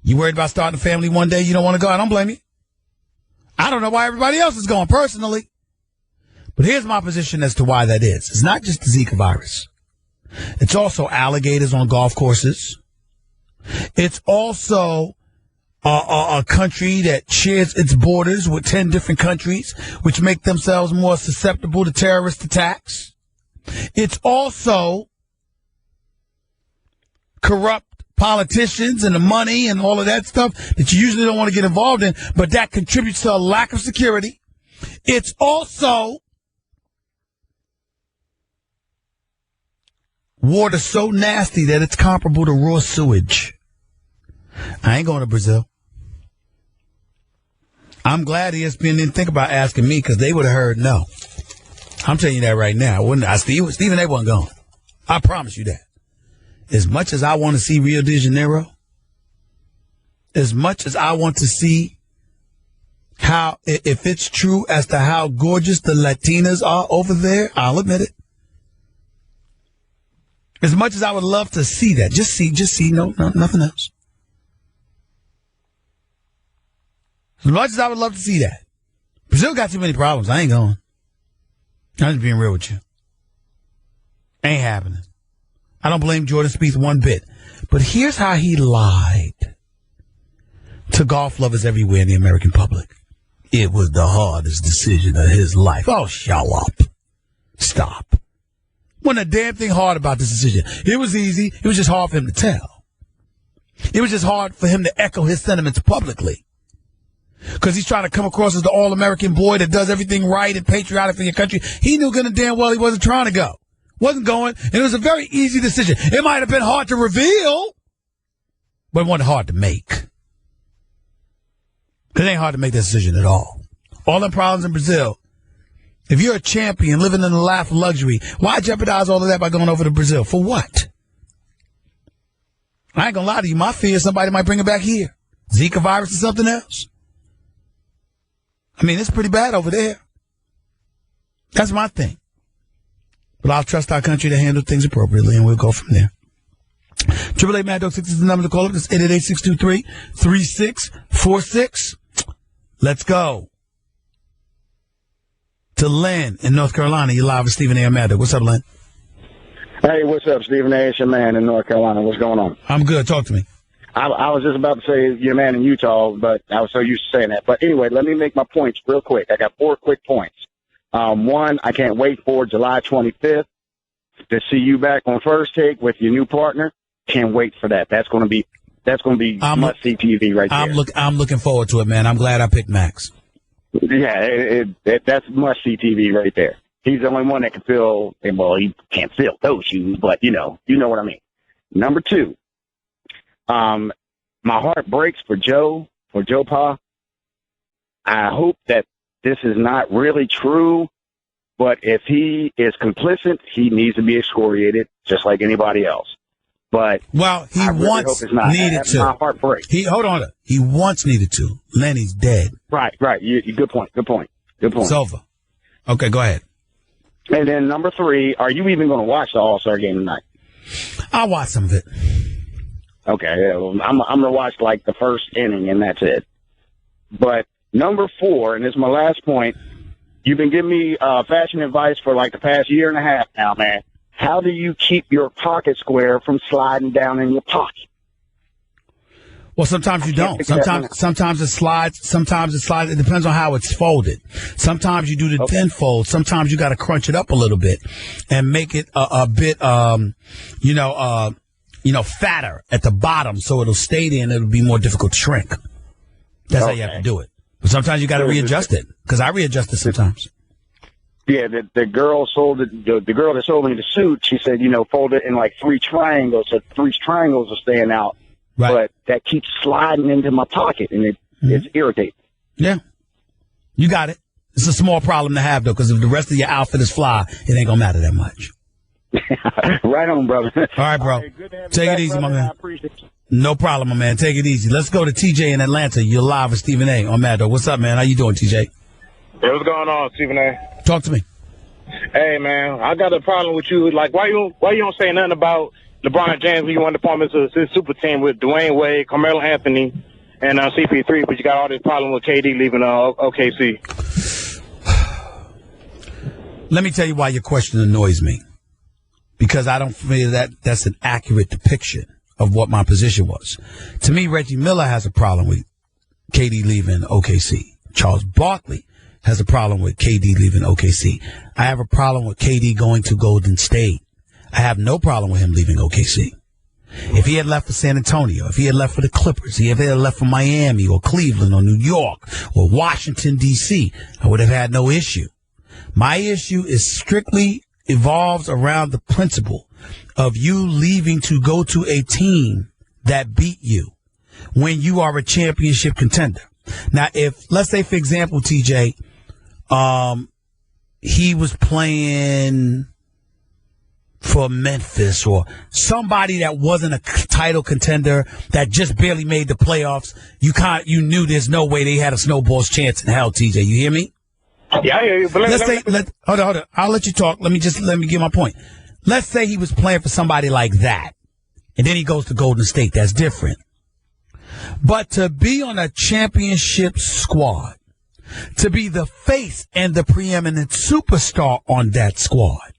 You worried about starting a family one day, you don't want to go, I don't blame you. I don't know why everybody else is going personally. But here's my position as to why that is. It's not just the Zika virus. It's also alligators on golf courses. It's also a country that shares its borders with 10 different countries, which make themselves more susceptible to terrorist attacks. It's also corrupt politicians and the money and all of that stuff that you usually don't want to get involved in, but that contributes to a lack of security. It's also water so nasty that it's comparable to raw sewage. I ain't going to Brazil. I'm glad ESPN didn't think about asking me because they would have heard no. I'm telling you that right now. Stephen A. wasn't going. I promise you that. As much as I want to see Rio de Janeiro, as much as I want to see how, if it's true as to how gorgeous the Latinas are over there, I'll admit it. As much as I would love to see that, just see, no, nothing else. As much as I would love to see that. Brazil got too many problems. I ain't going. I'm just being real with you. Ain't happening. I don't blame Jordan Spieth one bit. But here's how he lied to golf lovers everywhere in the American public. It was the hardest decision of his life. Oh, shut up. Stop. Wasn't a damn thing hard about this decision. It was easy. It was just hard for him to tell. It was just hard for him to echo his sentiments publicly. Because he's trying to come across as the all-American boy that does everything right and patriotic for your country. He knew good and damn well he wasn't trying to go. Wasn't going. And it was a very easy decision. It might have been hard to reveal But it wasn't hard to make. It ain't hard to make that decision at all. All the problems in Brazil. If you're a champion living in the life of luxury, why jeopardize all of that by going over to Brazil? For what? I ain't gonna lie to you. My fear is somebody might bring it back here. Zika virus or something else. I mean, it's pretty bad over there. That's my thing. But I'll trust our country to handle things appropriately, and we'll go from there. 888-MAD-6 is the number to call up. That's 888-623-3646. Let's go to Lynn in North Carolina. You're live with Stephen A. Mad Dog. What's up, Lynn? Hey, what's up, Stephen A? It's your man in North Carolina. What's going on? I'm good. Talk to me. I was just about to say your man in Utah, but I was so used to saying that. But anyway, let me make my points real quick. I got 4 quick points. One, I can't wait for July 25th to see you back on First Take with your new partner. Can't wait for that. That's going to be must-see TV right there. I'm looking forward to it, man. I'm glad I picked Max. Yeah, that's must-see TV right there. He's the only one that can fill, well, he can't fill those shoes, but you know what I mean. Number 2, my heart breaks for Joe Pa. I hope that this is not really true, but if he is complicit, he needs to be excoriated just like anybody else. But he once needed to. My heart breaks. He once needed to. Lenny's dead. Right. Good point. It's over. Okay, go ahead. And then number 3, are you even going to watch the All-Star game tonight? I'll watch some of it. Okay, yeah, well, I'm going to watch like the first inning, and that's it. But number 4, and this is my last point, you've been giving me fashion advice for like the past year and a half now, man. How do you keep your pocket square from sliding down in your pocket? Well, sometimes you don't. Sometimes it slides. Sometimes it slides. It depends on how it's folded. Sometimes you do the thin fold. Sometimes you got to crunch it up a little bit and make it a bit, fatter at the bottom, so it'll stay there and it'll be more difficult to shrink. That's how you have to do it. But sometimes you got to readjust it, because I readjust it sometimes. Yeah, the girl sold it. The girl that sold me the suit, she said, fold it in like 3 triangles, so 3 triangles are staying out. Right. But that keeps sliding into my pocket, and it's irritating. Yeah. You got it. It's a small problem to have, though, because if the rest of your outfit is fly, it ain't going to matter that much. Right on, brother. All right, bro. Take it easy, my man. I appreciate it. No problem, my man. Take it easy. Let's go to TJ in Atlanta. You're live with Stephen A. on Mad Dog. What's up, man? How you doing, TJ? Hey, what's going on, Stephen A? Talk to me. Hey, man, I got a problem with you. Like, why you don't say nothing about LeBron James when you want to form his super team with Dwayne Wade, Carmelo Anthony, and CP3, but you got all this problem with KD leaving OKC. Let me tell you why your question annoys me. Because I don't feel that that's an accurate depiction of what my position was. To me, Reggie Miller has a problem with KD leaving OKC. Charles Barkley has a problem with KD leaving OKC. I have a problem with KD going to Golden State. I have no problem with him leaving OKC. If he had left for San Antonio, if he had left for the Clippers, if he had left for Miami or Cleveland or New York or Washington, D.C., I would have had no issue. My issue is strictly evolves around the principle of you leaving to go to a team that beat you when you are a championship contender. Now, if, let's say, for example, TJ, he was playing for Memphis or somebody that wasn't a title contender that just barely made the playoffs, you knew there's no way they had a snowball's chance in hell, TJ. You hear me? Yeah, I hear you. But hold on. I'll let you talk. Let me get my point. Let's say he was playing for somebody like that, and then he goes to Golden State. That's different. But to be on a championship squad, to be the face and the preeminent superstar on that squad,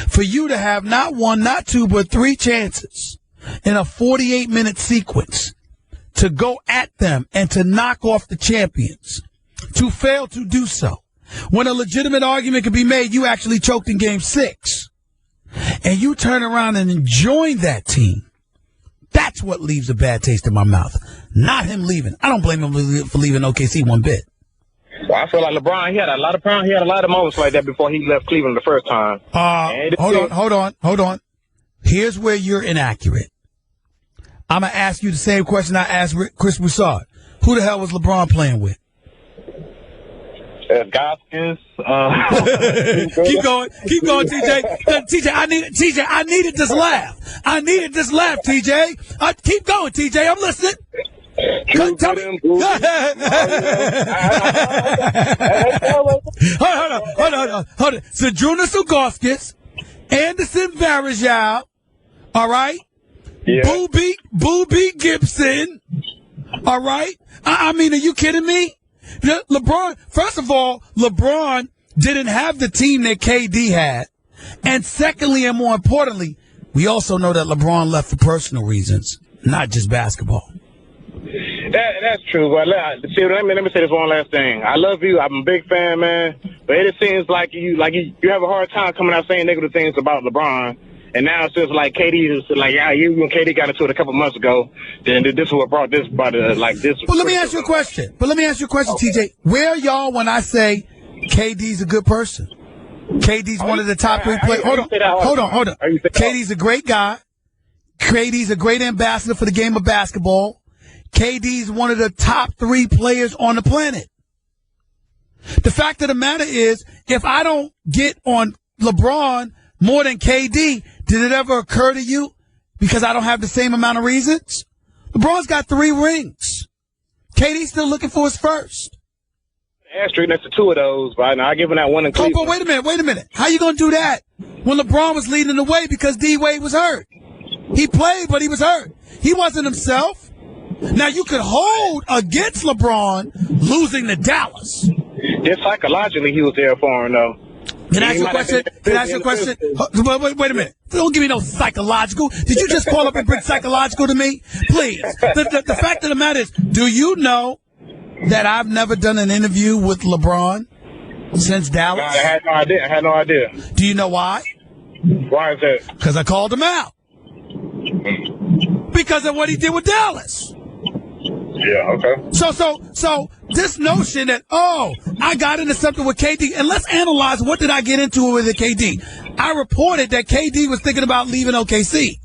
for you to have not 1, not 2, but 3 chances in a 48-minute sequence to go at them and to knock off the champions, to fail to do so, when a legitimate argument could be made, you actually choked in Game 6, and you turn around and join that team, that's what leaves a bad taste in my mouth, not him leaving. I don't blame him for leaving OKC one bit. Well, I feel like LeBron, he had a lot of moments like that before he left Cleveland the first time. Hold on. Here's where you're inaccurate. I'm going to ask you the same question I asked Chris Broussard. Who the hell was LeBron playing with? Goskins. Keep going, TJ. TJ, I needed this laugh. TJ. Keep going, TJ. I'm listening. Tell me. Hold on. So, Jonas Ugoskis, Anderson Varejao, all right? Yeah. Boobie Gibson, all right? I mean, are you kidding me? LeBron, first of all, LeBron didn't have the team that KD had. And secondly, and more importantly, we also know that LeBron left for personal reasons, not just basketball. That's true. But see, let me say this one last thing. I love you. I'm a big fan, man. But it seems like you have a hard time coming out saying negative things about LeBron. And now it's just like KD is like, yeah, you and KD got into it a couple months ago. Then this is what brought this like this. But let me ask you a question, TJ. Where are y'all when I say KD's a good person? KD's one of the top 3 players. Hold on. KD's a great guy. KD's a great ambassador for the game of basketball. KD's one of the top 3 players on the planet. The fact of the matter is, if I don't get on LeBron more than KD, did it ever occur to you because I don't have the same amount of reasons? LeBron's got 3 rings. KD's still looking for his first. Asterisk next to 2 of those, but I give him that one in Cleveland. Oh, but wait a minute. How you going to do that when LeBron was leading the way because D-Wade was hurt? He played, but he was hurt. He wasn't himself. Now, you could hold against LeBron losing to Dallas. Just psychologically, he was there for him, though. Can I ask you a question? Wait a minute. Don't give me no psychological. Did you just call up and bring psychological to me? Please. The fact of the matter is, do you know that I've never done an interview with LeBron since Dallas? I had no idea. Do you know why? Why is that? Because I called him out. Because of what he did with Dallas. Yeah, okay. So this notion that, I got into something with KD, and let's analyze what did I get into with KD. I reported that KD was thinking about leaving OKC,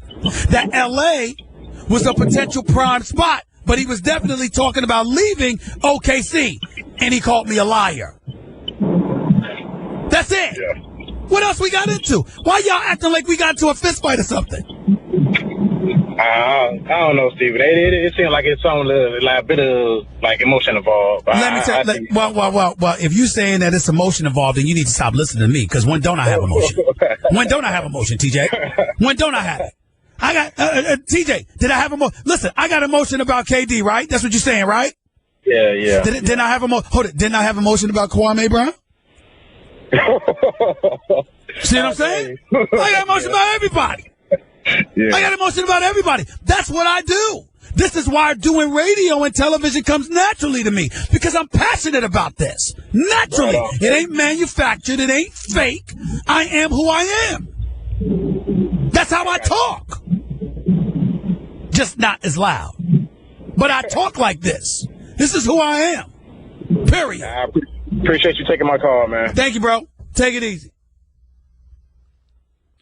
that LA was a potential prime spot, but he was definitely talking about leaving OKC, and he called me a liar. That's it. Yeah. What else we got into? Why y'all acting like we got into a fist fight or something? I don't know, Steven. It seems like it's on a bit of like emotion involved. Let me tell you. Well, if you're saying that it's emotion involved, then you need to stop listening to me. Because when don't I have emotion? When don't I have emotion, TJ? When don't I have it? I got TJ. Did I have emotion? Listen, I got emotion about KD, right? That's what you're saying, right? Yeah. Didn't I have emotion? Hold it. Didn't I have emotion about Kwame Brown? See what I'm saying? I got emotion about everybody. Yeah. I got emotion about everybody. That's what I do. This is why doing radio and television comes naturally to me, because I'm passionate about this. Naturally. It ain't manufactured. It ain't fake. I am who I am. That's how I talk. Just not as loud. But I talk like this. This is who I am. Period. I appreciate you taking my call, man. Thank you, bro. Take it easy.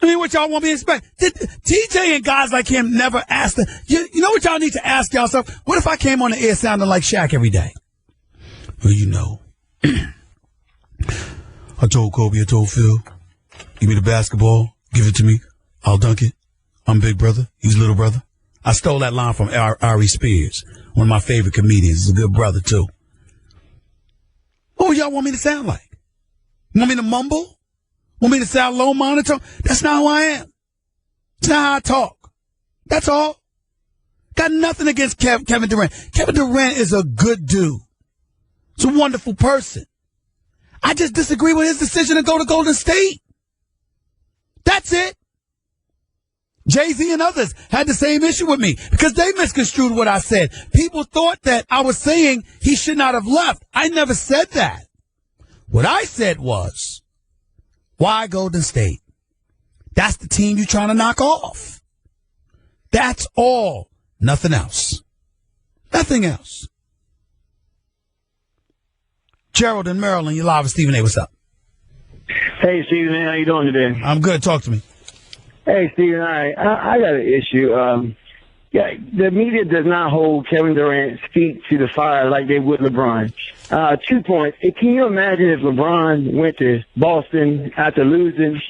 I mean, what y'all want me to expect? TJ and guys like him never ask you know what y'all need to ask yourself? What if I came on the air sounding like Shaq every day? Well, you know, I told Kobe, I told Phil, give me the basketball, give it to me, I'll dunk it. I'm big brother, he's little brother. I stole that line from Ari Spears, one of my favorite comedians. He's a good brother, too. What would y'all want me to sound like? Want me to mumble? Want me to sound low monotone? That's not who I am. It's not how I talk. That's all. Got nothing against Kevin Durant. Kevin Durant is a good dude. He's a wonderful person. I just disagree with his decision to go to Golden State. That's it. Jay-Z and others had the same issue with me because they misconstrued what I said. People thought that I was saying he should not have left. I never said that. What I said was, why Golden State? That's the team you're trying to knock off. That's all. Nothing else. Nothing else. Gerald in Maryland, you're live with Stephen A. What's up? Hey, Stephen A. How you doing today? I'm good. Talk to me. Hey, Stephen, I got an issue. Yeah, the media does not hold Kevin Durant's feet to the fire like they would LeBron. 2 points. Can you imagine if LeBron went to Boston after losing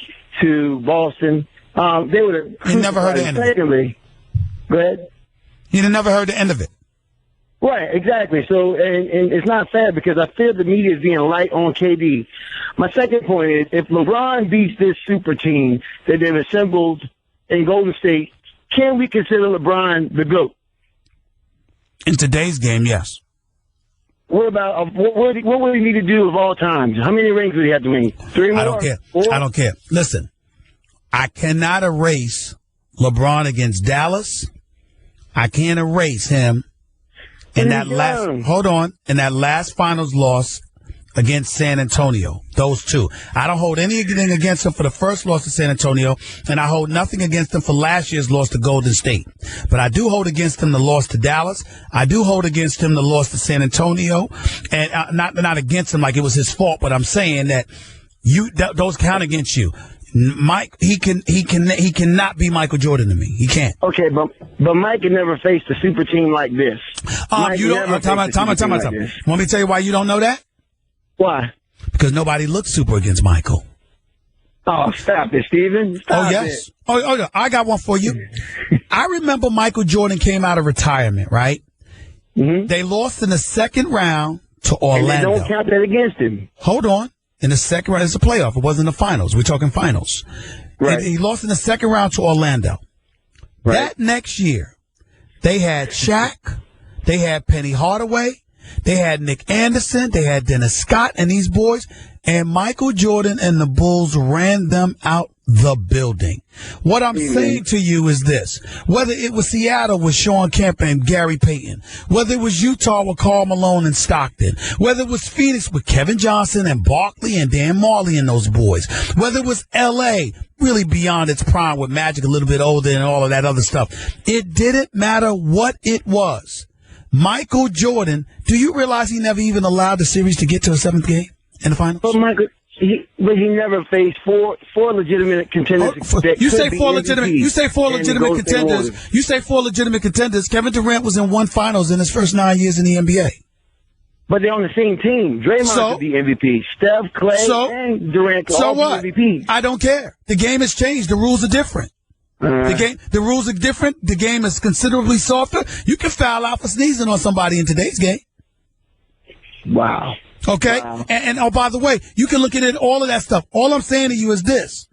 to Boston? They would have. You never heard the end of it. Go ahead. You never heard the end of it. Right, exactly. So, and it's not fair because I feel the media is being light on KD. My second point is if LeBron beats this super team that they've assembled in Golden State, can we consider LeBron the GOAT? In today's game, yes. What about what would he need to do of all times? How many rings would he have to win? 3 more? I don't care. 4? I don't care. Listen, I cannot erase LeBron against Dallas. I can't erase him in that last finals loss against San Antonio. Those two. I don't hold anything against him for the first loss to San Antonio, and I hold nothing against him for last year's loss to Golden State. But I do hold against him the loss to Dallas. I do hold against him the loss to San Antonio, and not against him like it was his fault. But I'm saying that those count against you. Mike, he cannot be Michael Jordan to me. He can't. Okay, but Mike can never face the super team like this. You don't. Time out. Want me to tell you why you don't know that? Why? Because nobody looked super against Michael. Oh, stop it, Steven. Stop yes. It. Oh, yeah. I got one for you. I remember Michael Jordan came out of retirement, right? Mm-hmm. They lost in the second round to Orlando. And they don't count that against him. Hold on. In the second round, it's a playoff. It wasn't the finals. We're talking finals. Right. And he lost in the second round to Orlando. Right. That next year, they had Shaq. They had Penny Hardaway. They had Nick Anderson. They had Dennis Scott and these boys. And Michael Jordan and the Bulls ran them out the building. What I'm saying to you is this. Whether it was Seattle with Sean Kemp and Gary Payton, whether it was Utah with Karl Malone and Stockton, whether it was Phoenix with Kevin Johnson and Barkley and Dan Marley and those boys, whether it was L.A., really beyond its prime with Magic a little bit older and all of that other stuff, it didn't matter what it was. Michael Jordan, do you realize he never even allowed the series to get to a seventh game in the finals? But Michael, he never faced four legitimate contenders. You say four legitimate contenders. You say four legitimate contenders. Kevin Durant was in one finals in his first 9 years in the NBA. But they're on the same team. Draymond could be MVP. Steph, Clay, and Durant could all be MVP. I don't care. The game has changed. The rules are different. The rules are different. The game is considerably softer. You can foul out for sneezing on somebody in today's game. Wow. Okay? Wow. And oh, by the way, you can look at it, all of that stuff. All I'm saying to you is this.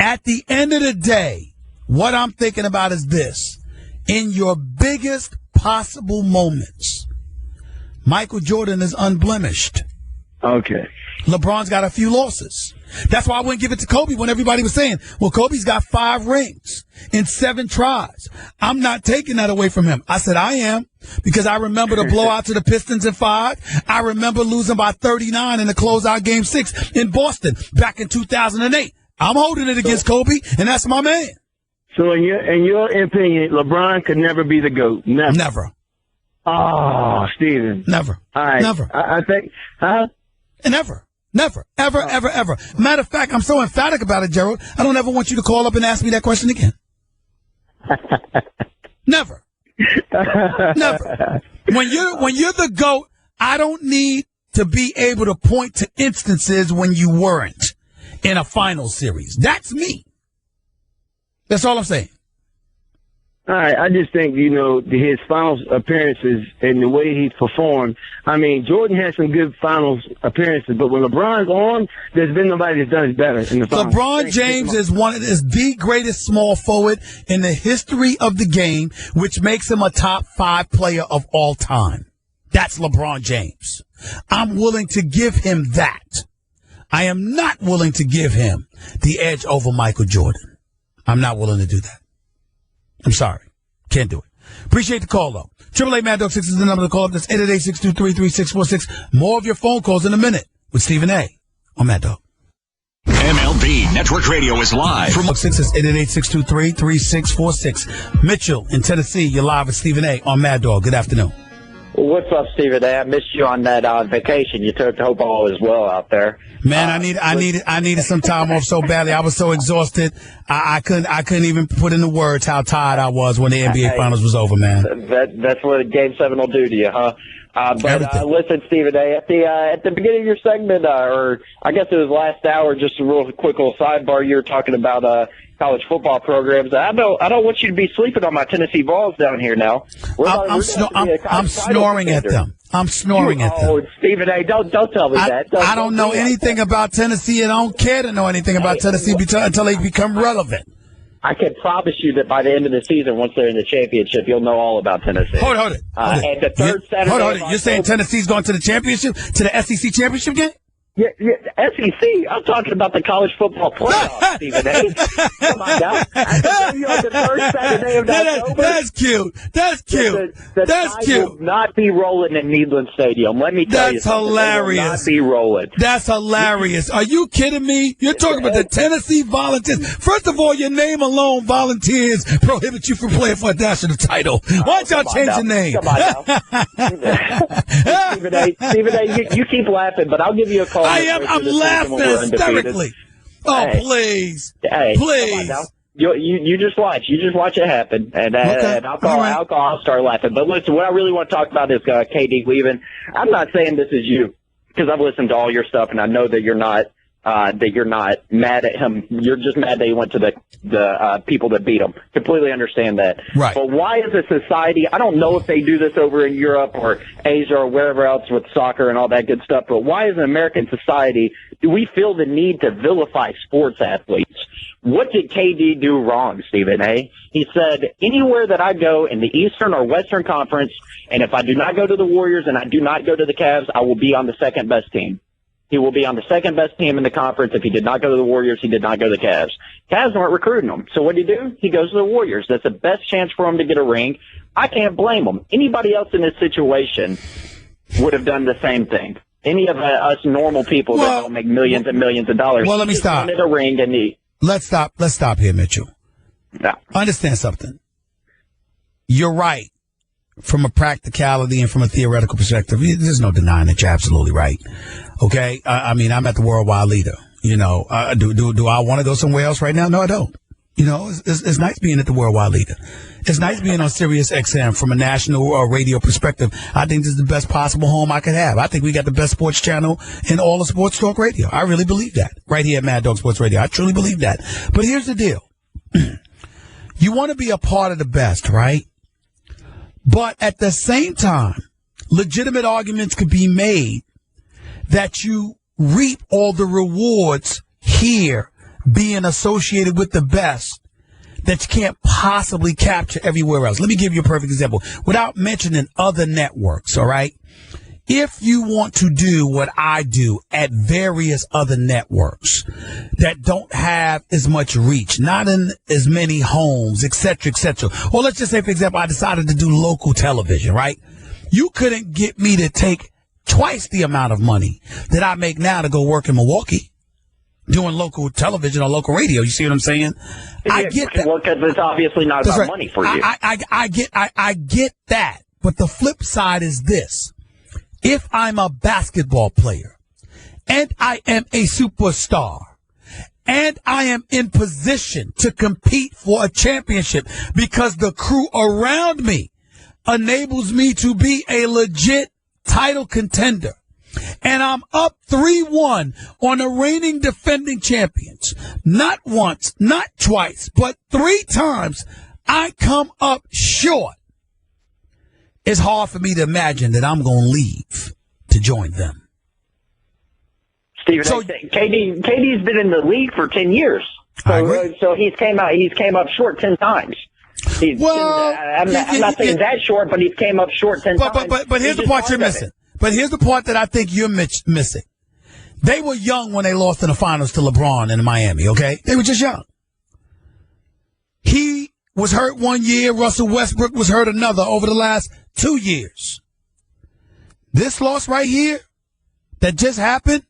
At the end of the day, what I'm thinking about is this. In your biggest possible moments, Michael Jordan is unblemished. Okay. LeBron's got a few losses. That's why I wouldn't give it to Kobe when everybody was saying, well, Kobe's got 5 rings in 7 tries. I'm not taking that away from him. I said I am, because I remember the blowout to the Pistons in 5. I remember losing by 39 in the closeout game 6 in Boston back in 2008. I'm holding it against Kobe, and that's my man. So in your opinion, LeBron could never be the GOAT? Never. Oh, Steven. Never. All right. Never. I think, Never. Never. Ever, ever, ever. Matter of fact, I'm so emphatic about it, Gerald, I don't ever want you to call up and ask me that question again. Never. Never. When you're the GOAT, I don't need to be able to point to instances when you weren't in a final series. That's me. That's all I'm saying. All right, I just think, his finals appearances and the way he's performed. I mean, Jordan has some good finals appearances, but when LeBron's on, there's been nobody that's done it better in the finals. LeBron James is the greatest small forward in the history of the game, which makes him a top 5 player of all time. That's LeBron James. I'm willing to give him that. I am not willing to give him the edge over Michael Jordan. I'm not willing to do that. I'm sorry. Can't do it. Appreciate the call, though. 888 Mad Dog 6 is the number to call up. That's 888-623-3646. More of your phone calls in a minute with Stephen A. on Mad Dog. MLB Network Radio is live. From 6 is 888-623-3646. Mitchell in Tennessee, you're live with Stephen A. on Mad Dog. Good afternoon. What's up, Stephen A? I missed you on that vacation you took. Hope all is well out there. Man, I needed some time off so badly. I was so exhausted. I couldn't even put into words how tired I was when the NBA Finals was over, man. That's what Game 7 will do to you, huh? Listen, Stephen A, at the beginning of your segment, or I guess it was last hour, just a real quick little sidebar, you were talking about college football programs. I don't want you to be sleeping on my Tennessee Vols down here now. I'm snoring at them. I'm snoring at them. Oh, Stephen A, don't tell me that. I don't know anything about Tennessee, and I don't care to know anything about Tennessee until they become relevant. I can promise you that by the end of the season, once they're in the championship, you'll know all about Tennessee. Hold it. And the third Saturday. Hold it. You're saying Tennessee's going to the championship, to the SEC championship game? Yeah, SEC. I'm talking about the college football playoffs, Stephen A. Come on now. I can tell you on the first Saturday of October. That's cute. That's cute. That's cute. Will not be rolling in Neyland Stadium. Let me tell you something. Hilarious. Will not be rolling. That's hilarious. Are you kidding me? You're talking about the Tennessee Volunteers. First of all, your name alone, Volunteers, prohibits you from playing for a national title. Why don't y'all change your name? Come on now. Stephen A, you keep laughing, but I'll give you a call. I'm laughing hysterically. Oh, please. Hey, please. You just watch. You just watch it happen. And I'll start laughing. But listen, what I really want to talk about is KD leaving. I'm not saying this is you, because I've listened to all your stuff, and I know that you're not mad at him. You're just mad that he went to the people that beat him. Completely understand that. Right. But why as a society, I don't know if they do this over in Europe or Asia or wherever else with soccer and all that good stuff, but why as an American society do we feel the need to vilify sports athletes? What did KD do wrong, Stephen A? He said, anywhere that I go in the Eastern or Western Conference, and if I do not go to the Warriors and I do not go to the Cavs, I will be on the second best team. He will be on the second best team in the conference. If he did not go to the Warriors, he did not go to the Cavs. Cavs weren't recruiting him. So what did he do? He goes to the Warriors. That's the best chance for him to get a ring. I can't blame him. Anybody else in this situation would have done the same thing. Any of us normal people that don't make millions and millions of dollars. Well, let me stop. Wanted a ring and Let's stop here, Mitchell. No. Understand something. You're right. From a practicality and from a theoretical perspective, there's no denying that you're absolutely right. Okay? I mean, I'm at the worldwide leader. You know, do I want to go somewhere else right now? No, I don't. You know, it's nice being at the worldwide leader. It's nice being on Sirius XM from a national radio perspective. I think this is the best possible home I could have. I think we got the best sports channel in all of sports talk radio. I really believe that. Right here at Mad Dog Sports Radio. I truly believe that. But here's the deal. You want to be a part of the best, right? But at the same time, legitimate arguments could be made that you reap all the rewards here being associated with the best that you can't possibly capture everywhere else. Let me give you a perfect example without mentioning other networks, all right? If you want to do what I do at various other networks that don't have as much reach, not in as many homes, et cetera, or let's just say, for example, I decided to do local television, right? You couldn't get me to take twice the amount of money that I make now to go work in Milwaukee doing local television or local radio. You see what I'm saying? I get that. Well, because it's obviously not about money for you. I get that. But the flip side is this. If I'm a basketball player and I am a superstar and I am in position to compete for a championship because the crew around me enables me to be a legit title contender, and I'm up 3-1 on the reigning defending champions, not once, not twice, but 3 times, I come up short. It's hard for me to imagine that I'm going to leave to join them. Stephen, so, KD's been in the league for 10 years. So he's came up short 10 times. I'm not saying that short, but he came up short 10 times. But here's the part you're missing. But here's the part that I think you're missing. They were young when they lost in the finals to LeBron in Miami, okay? They were just young. He was hurt one year. Russell Westbrook was hurt another over the last 2 years. This loss right here that just happened,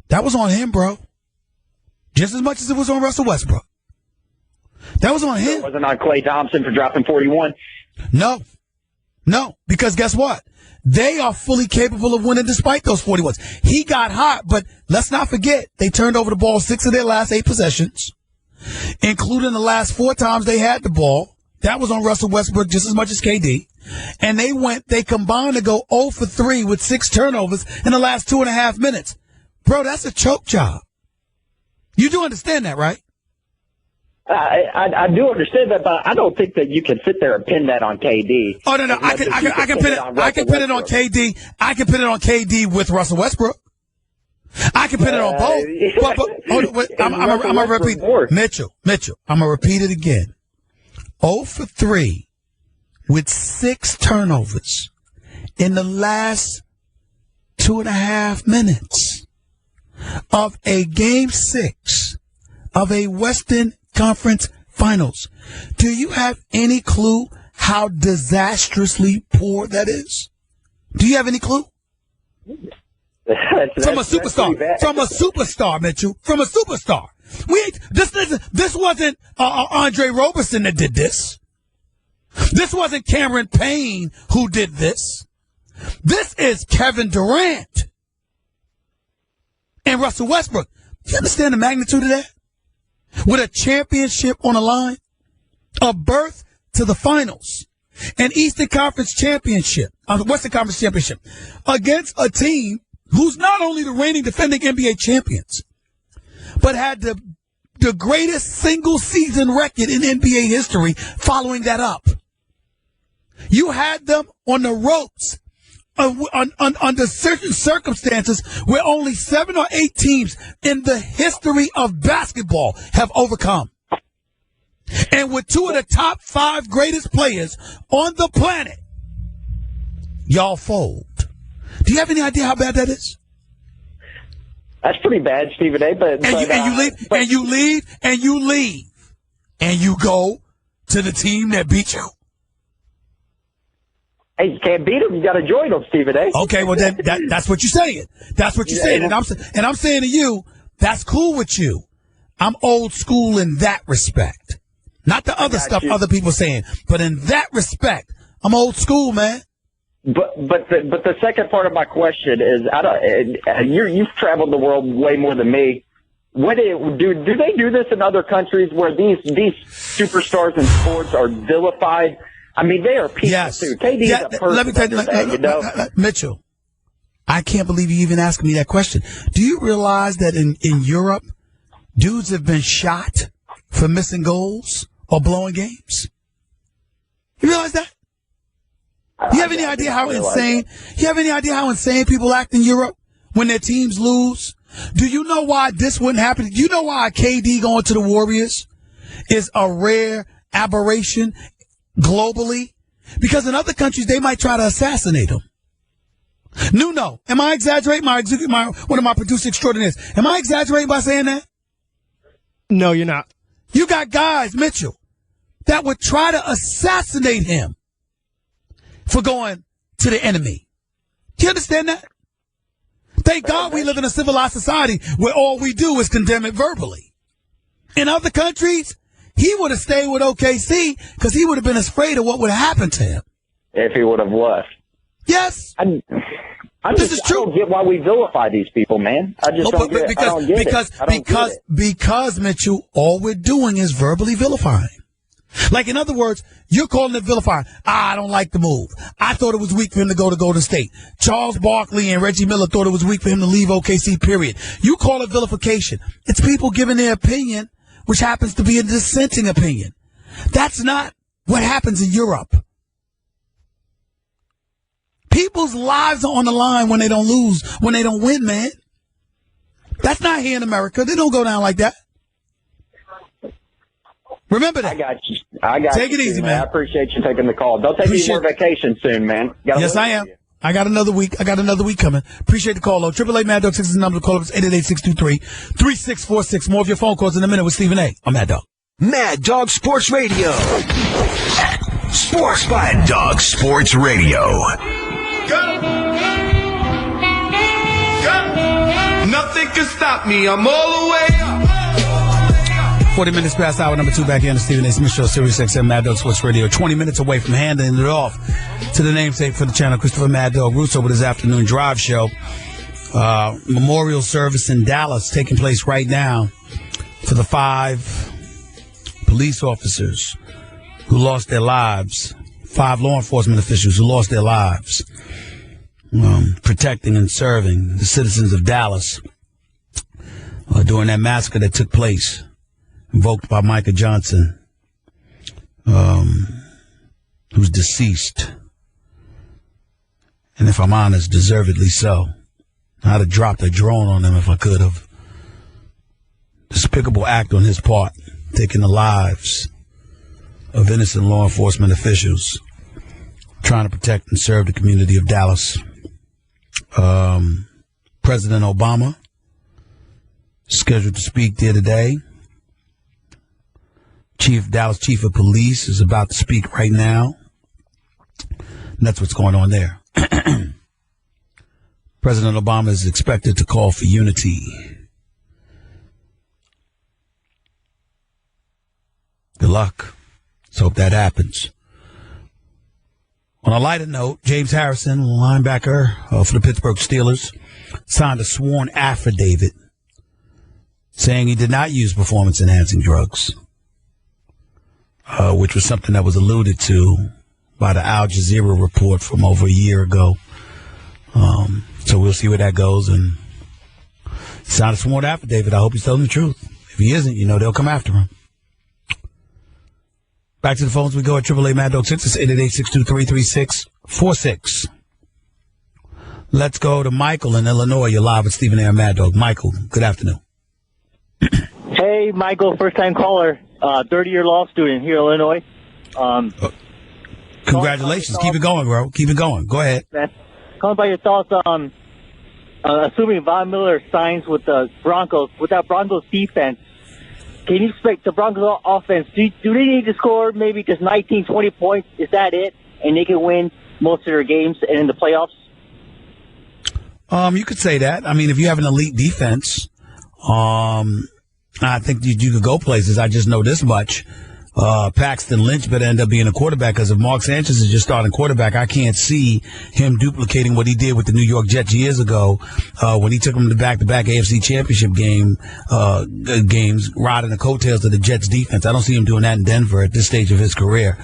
that was on him, bro. Just as much as it was on Russell Westbrook. That was on him. It wasn't on Klay Thompson for dropping 41? No. No, because guess what? They are fully capable of winning despite those 41s. He got hot, but let's not forget, they turned over the ball 6 of their last 8 possessions, including the last 4 times they had the ball. That was on Russell Westbrook just as much as KD. And they combined to go 0 for 3 with 6 turnovers in the last 2.5 minutes. Bro, that's a choke job. You do understand that, right? I do understand that, but I don't think that you can sit there and pin that on KD. Oh, no. I can pin it on KD. I can pin it on KD with Russell Westbrook. I can pin it on both. I'm going to repeat. Mitchell, I'm going to repeat it again. 0 for 3 with 6 turnovers in the last 2.5 minutes of a Game 6 of a Western Conference Finals. Do you have any clue how disastrously poor that is? Do you have any clue? From a superstar, Mitchell. From a superstar. This wasn't Andre Roberson that did this. This wasn't Cameron Payne who did this. This is Kevin Durant and Russell Westbrook. Do you understand the magnitude of that? With a championship on the line, a berth to the finals, an Eastern Conference championship, Western Conference championship, against a team who's not only the reigning defending NBA champions, but had the greatest single season record in NBA history following that up. You had them on the ropes under certain circumstances where only 7 or 8 teams in the history of basketball have overcome. And with 2 of the top 5 greatest players on the planet, y'all fold. Do you have any idea how bad that is? That's pretty bad, Stephen A. You leave, and you go to the team that beat you. Hey, you can't beat them. You got to join them, Stephen A. Okay, well then that's what you're saying. That's what you're saying, and I'm saying to you, that's cool with you. I'm old school in that respect, not the other stuff other people saying, but in that respect, I'm old school, man. But the second part of my question is, you've traveled the world way more than me. Do they do this in other countries where these superstars in sports are vilified? I mean, they are people too. KD is a person. Let me tell you, Mitchell, I can't believe you even asked me that question. Do you realize that in Europe, dudes have been shot for missing goals or blowing games? You realize that? You have any idea how insane? You have any idea how insane people act in Europe when their teams lose? Do you know why this wouldn't happen? Do you know why KD going to the Warriors is a rare aberration globally? Because in other countries they might try to assassinate him. Nuno, am I exaggerating? One of my producer extraordinaires. Am I exaggerating by saying that? No, you're not. You got guys, Mitchell, that would try to assassinate him for going to the enemy. Do you understand that? Thank God we live in a civilized society where all we do is condemn it verbally. In other countries, he would have stayed with OKC because he would have been afraid of what would have happened to him. If he would have left. Yes. This is true. I don't get why we vilify these people, man. I just don't get it. Because, Mitchell, all we're doing is verbally vilifying. Like, in other words, you're calling it vilifying. I don't like the move. I thought it was weak for him to go to Golden State. Charles Barkley and Reggie Miller thought it was weak for him to leave OKC, period. You call it vilification. It's people giving their opinion, which happens to be a dissenting opinion. That's not what happens in Europe. People's lives are on the line when they don't lose, when they don't win, man. That's not here in America. They don't go down like that. Remember that. I got you. Take it easy, man. I appreciate you taking the call. Don't take any more vacation soon, man. Yes, I am. I got another week. Coming. Appreciate the call, though. 888 Mad Dog 6 is the number to call up. It's 888-623-3646. More of your phone calls in a minute with Stephen A. I'm Mad Dog. Mad Dog Sports Radio. Sports Mad Dog Sports Radio. Go. Nothing can stop me. I'm all the way up. 40 minutes past hour number 2 back here on the Stephen A. Smith Show, Sirius XM Mad Dog Sports Radio. 20 minutes away from handing it off to the namesake for the channel, Christopher Mad Dog Russo, with his afternoon drive show. Memorial service in Dallas taking place right now for the 5 police officers who lost their lives, 5 law enforcement officials who lost their lives, protecting and serving the citizens of Dallas during that massacre that took place, invoked by Micah Johnson, who's deceased. And if I'm honest, deservedly so. I'd have dropped a drone on him if I could have. Despicable act on his part, taking the lives of innocent law enforcement officials trying to protect and serve the community of Dallas. President Obama scheduled to speak there today. Dallas Chief of Police is about to speak right now. And that's what's going on there. President Obama is expected to call for unity. Good luck. Let's hope that happens. On a lighter note, James Harrison, linebacker for the Pittsburgh Steelers, signed a sworn affidavit saying he did not use performance-enhancing drugs, which was something that was alluded to by the Al Jazeera report from over a year ago. So we'll see where that goes. And he signed a sworn affidavit. I hope he's telling the truth. If he isn't, they'll come after him. Back to the phones we go at AAA Mad Dog 6. It's 888-623-3646. Let's go to Michael in Illinois. You're live with Stephen A. Mad Dog. Michael, good afternoon. Hey, Michael, first-time caller, 30-year law student here in Illinois. Congratulations. Keep it going, bro. Keep it going. Go ahead. Calling about your thoughts on assuming Von Miller signs with the Broncos, with that Broncos defense. Can you expect the Broncos offense, do they need to score maybe just 19, 20 points? Is that it? And they can win most of their games and in the playoffs? You could say that. I mean, if you have an elite defense, I think you could go places. I just know this much. Paxton Lynch better end up being a quarterback, because if Mark Sanchez is just starting quarterback, I can't see him duplicating what he did with the New York Jets years ago when he took them to back-to-back AFC Championship games, riding the coattails of the Jets defense. I don't see him doing that in Denver at this stage of his career.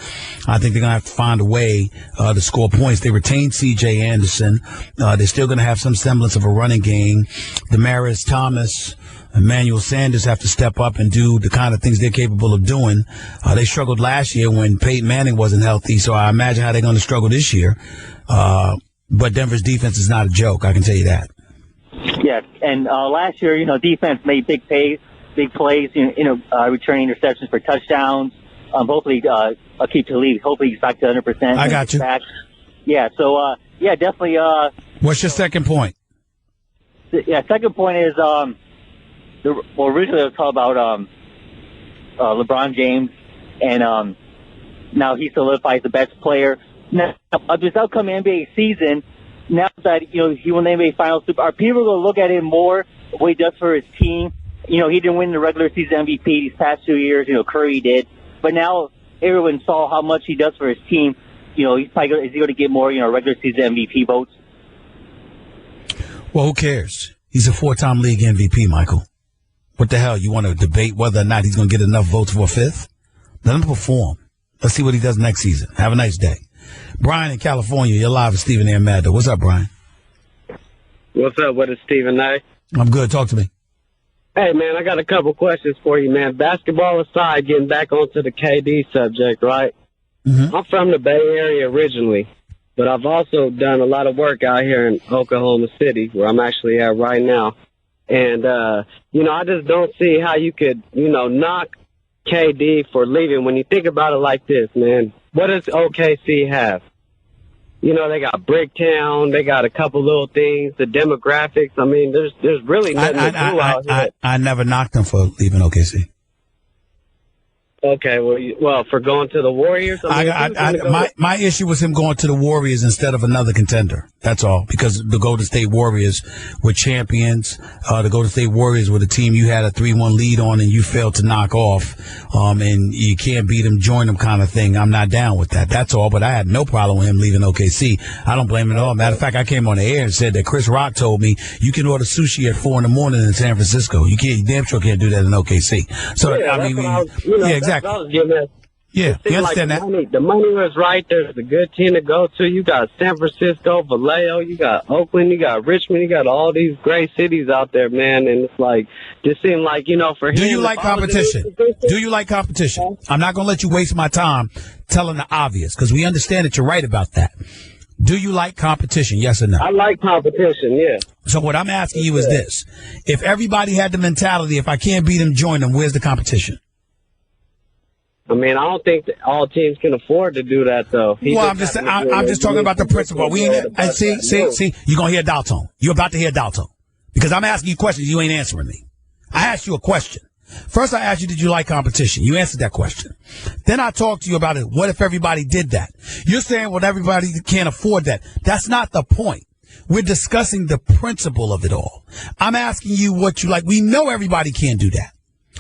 I think they're going to have to find a way to score points. They retained C.J. Anderson. They're still going to have some semblance of a running game. Demaryius Thomas, Emmanuel Sanders have to step up and do the kind of things they're capable of doing. They struggled last year when Peyton Manning wasn't healthy, so I imagine how they're going to struggle this year. But Denver's defense is not a joke, I can tell you that. Yeah, and last year, defense made big plays, returning interceptions for touchdowns. Hopefully, Aqib Talib, hopefully he's back to 100%. I got you. Back. Yeah, so, definitely. What's your second point? Second point is, originally I was talking about LeBron James, and now he solidifies the best player. Now, this upcoming NBA season, now that he won the NBA Finals, are people going to look at him more what he does for his team? He didn't win the regular season MVP these past 2 years. Curry did, but now everyone saw how much he does for his team. He's probably is he going to get more regular season MVP votes? Well, who cares? He's a 4-time league MVP, Michael. What the hell? You want to debate whether or not he's going to get enough votes for a 5th? Let him perform. Let's see what he does next season. Have a nice day. Brian in California, you're live with Stephen A. Mad Dog. What's up, Brian? What's up? What is Stephen A? I'm good. Talk to me. Hey, man, I got a couple questions for you, man. Basketball aside, getting back onto the KD subject, right? Mm-hmm. I'm from the Bay Area originally, but I've also done a lot of work out here in Oklahoma City, where I'm actually at right now. And, I just don't see how you could, knock KD for leaving when you think about it like this, man. What does OKC have? They got Bricktown. They got a couple little things, the demographics. I mean, there's really nothing to do out here. I never knocked him for leaving OKC. Okay, well, for going to the Warriors? My issue was him going to the Warriors instead of another contender. That's all. Because the Golden State Warriors were champions. The Golden State Warriors were the team you had a 3-1 lead on and you failed to knock off. And you can't beat them, join them kind of thing. I'm not down with that. That's all. But I had no problem with him leaving OKC. I don't blame him at all. Matter of fact, I came on the air and said that Chris Rock told me you can order sushi at 4 a.m. in San Francisco. You damn sure can't do that in OKC. So, exactly. Yeah, you understand that? The money was right. There's a good team to go to. You got San Francisco, Vallejo, you got Oakland, you got Richmond, you got all these great cities out there, man. And it's like, just seemed like, for him. Do you like competition? Do you like competition? I'm not going to let you waste my time telling the obvious, because we understand that you're right about that. Do you like competition? Yes or no? I like competition, yeah. So what I'm asking you is this. If everybody had the mentality, if I can't beat them, join them, where's the competition? I mean, I don't think that all teams can afford to do that, though. I'm just talking about the principle. See, you're going to hear Dalton. You're about to hear Dalton. Because I'm asking you questions, you ain't answering me. I asked you a question. First, I asked you, did you like competition? You answered that question. Then I talked to you about it. What if everybody did that? You're saying, well, everybody can't afford that. That's not the point. We're discussing the principle of it all. I'm asking you what you like. We know everybody can't do that.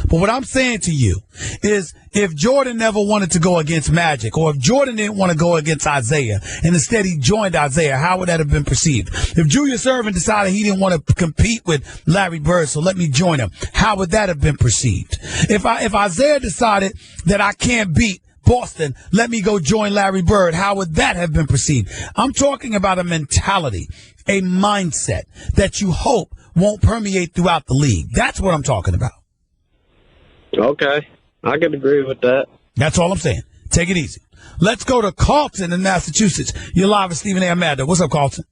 But what I'm saying to you is if Jordan never wanted to go against Magic, or if Jordan didn't want to go against Isaiah, and instead he joined Isaiah, how would that have been perceived? If Julius Erving decided he didn't want to compete with Larry Bird, so let me join him, how would that have been perceived? If Isaiah decided that I can't beat Boston, let me go join Larry Bird, how would that have been perceived? I'm talking about a mentality, a mindset that you hope won't permeate throughout the league. That's what I'm talking about. Okay, I can agree with that. That's all I'm saying. Take it easy. Let's go to Carlton in Massachusetts. You're live with Stephen A. Amanda. What's up, Carlton?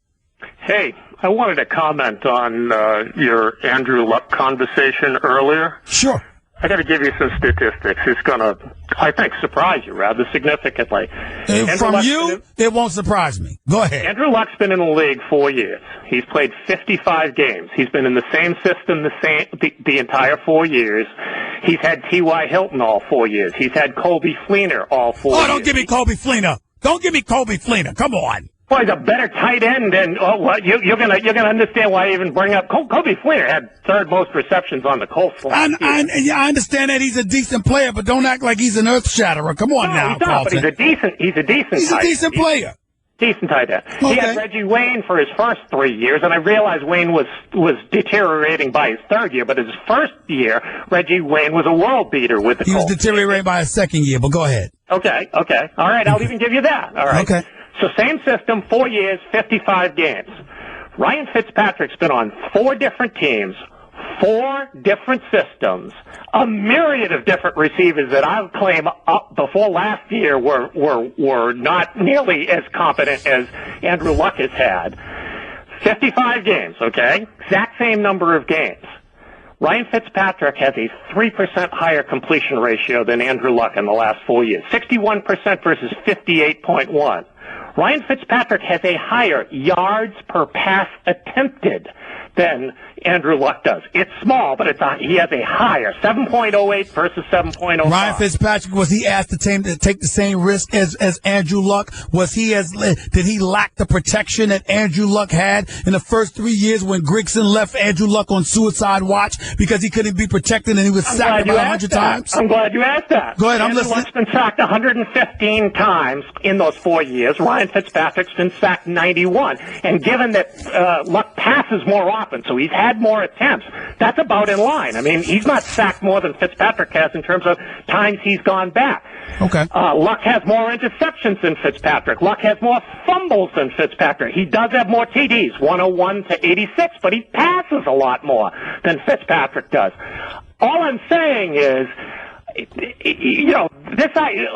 Hey, I wanted to comment on your Andrew Luck conversation earlier. Sure. I got to give you some statistics. It's going to, I think, surprise you rather significantly. From you, it won't surprise me. Go ahead. Andrew Luck's been in the league 4 years. He's played 55 games. He's been in the same system the entire 4 years. He's had T.Y. Hilton all 4 years. He's had Colby Fleener all 4 years. Oh, don't give me Colby Fleener. Don't give me Colby Fleener. Come on. Well, he's a better tight end than you're gonna understand why I even bring up Colby Fleener had third most receptions on the Colts last year. I understand that he's a decent player, but don't act like he's an earth shatterer. Come on now, he's not, Carlton. but he's a decent player. Decent tight end. Okay. He had Reggie Wayne for his first 3 years, and I realized Wayne was deteriorating by his third year, but his first year, Reggie Wayne was a world beater with the Colts. He was deteriorating by his second year, but go ahead. Okay. All right, I'll even give you that. All right. Okay. So same system, 4 years, 55 games. Ryan Fitzpatrick's been on 4 different teams, 4 different systems, a myriad of different receivers that I would claim up before last year were not nearly as competent as Andrew Luck has had. 55 games, okay? Exact same number of games. Ryan Fitzpatrick has a 3% higher completion ratio than Andrew Luck in the last 4 years, 61% versus 58.1. Ryan Fitzpatrick has a higher yards per pass attempted than Andrew Luck does. It's small, but he has a higher 7.08 versus 7.05. Ryan Fitzpatrick, was he asked to take the same risk as Andrew Luck? Did he lack the protection that Andrew Luck had in the first 3 years when Grigson left Andrew Luck on suicide watch because he couldn't be protected and he was sacked about 100 times? I'm glad you asked that. Go ahead, I'm listening. Luck's been sacked 115 times in those 4 years. Ryan Fitzpatrick's been sacked 91. And given that Luck passes more often, so he's had more attempts, that's about in line. I mean, he's not sacked more than Fitzpatrick has in terms of times he's gone back. Okay. Luck has more interceptions than Fitzpatrick. Luck has more fumbles than Fitzpatrick. He does have more TDs, 101 to 86, but he passes a lot more than Fitzpatrick does. All I'm saying is,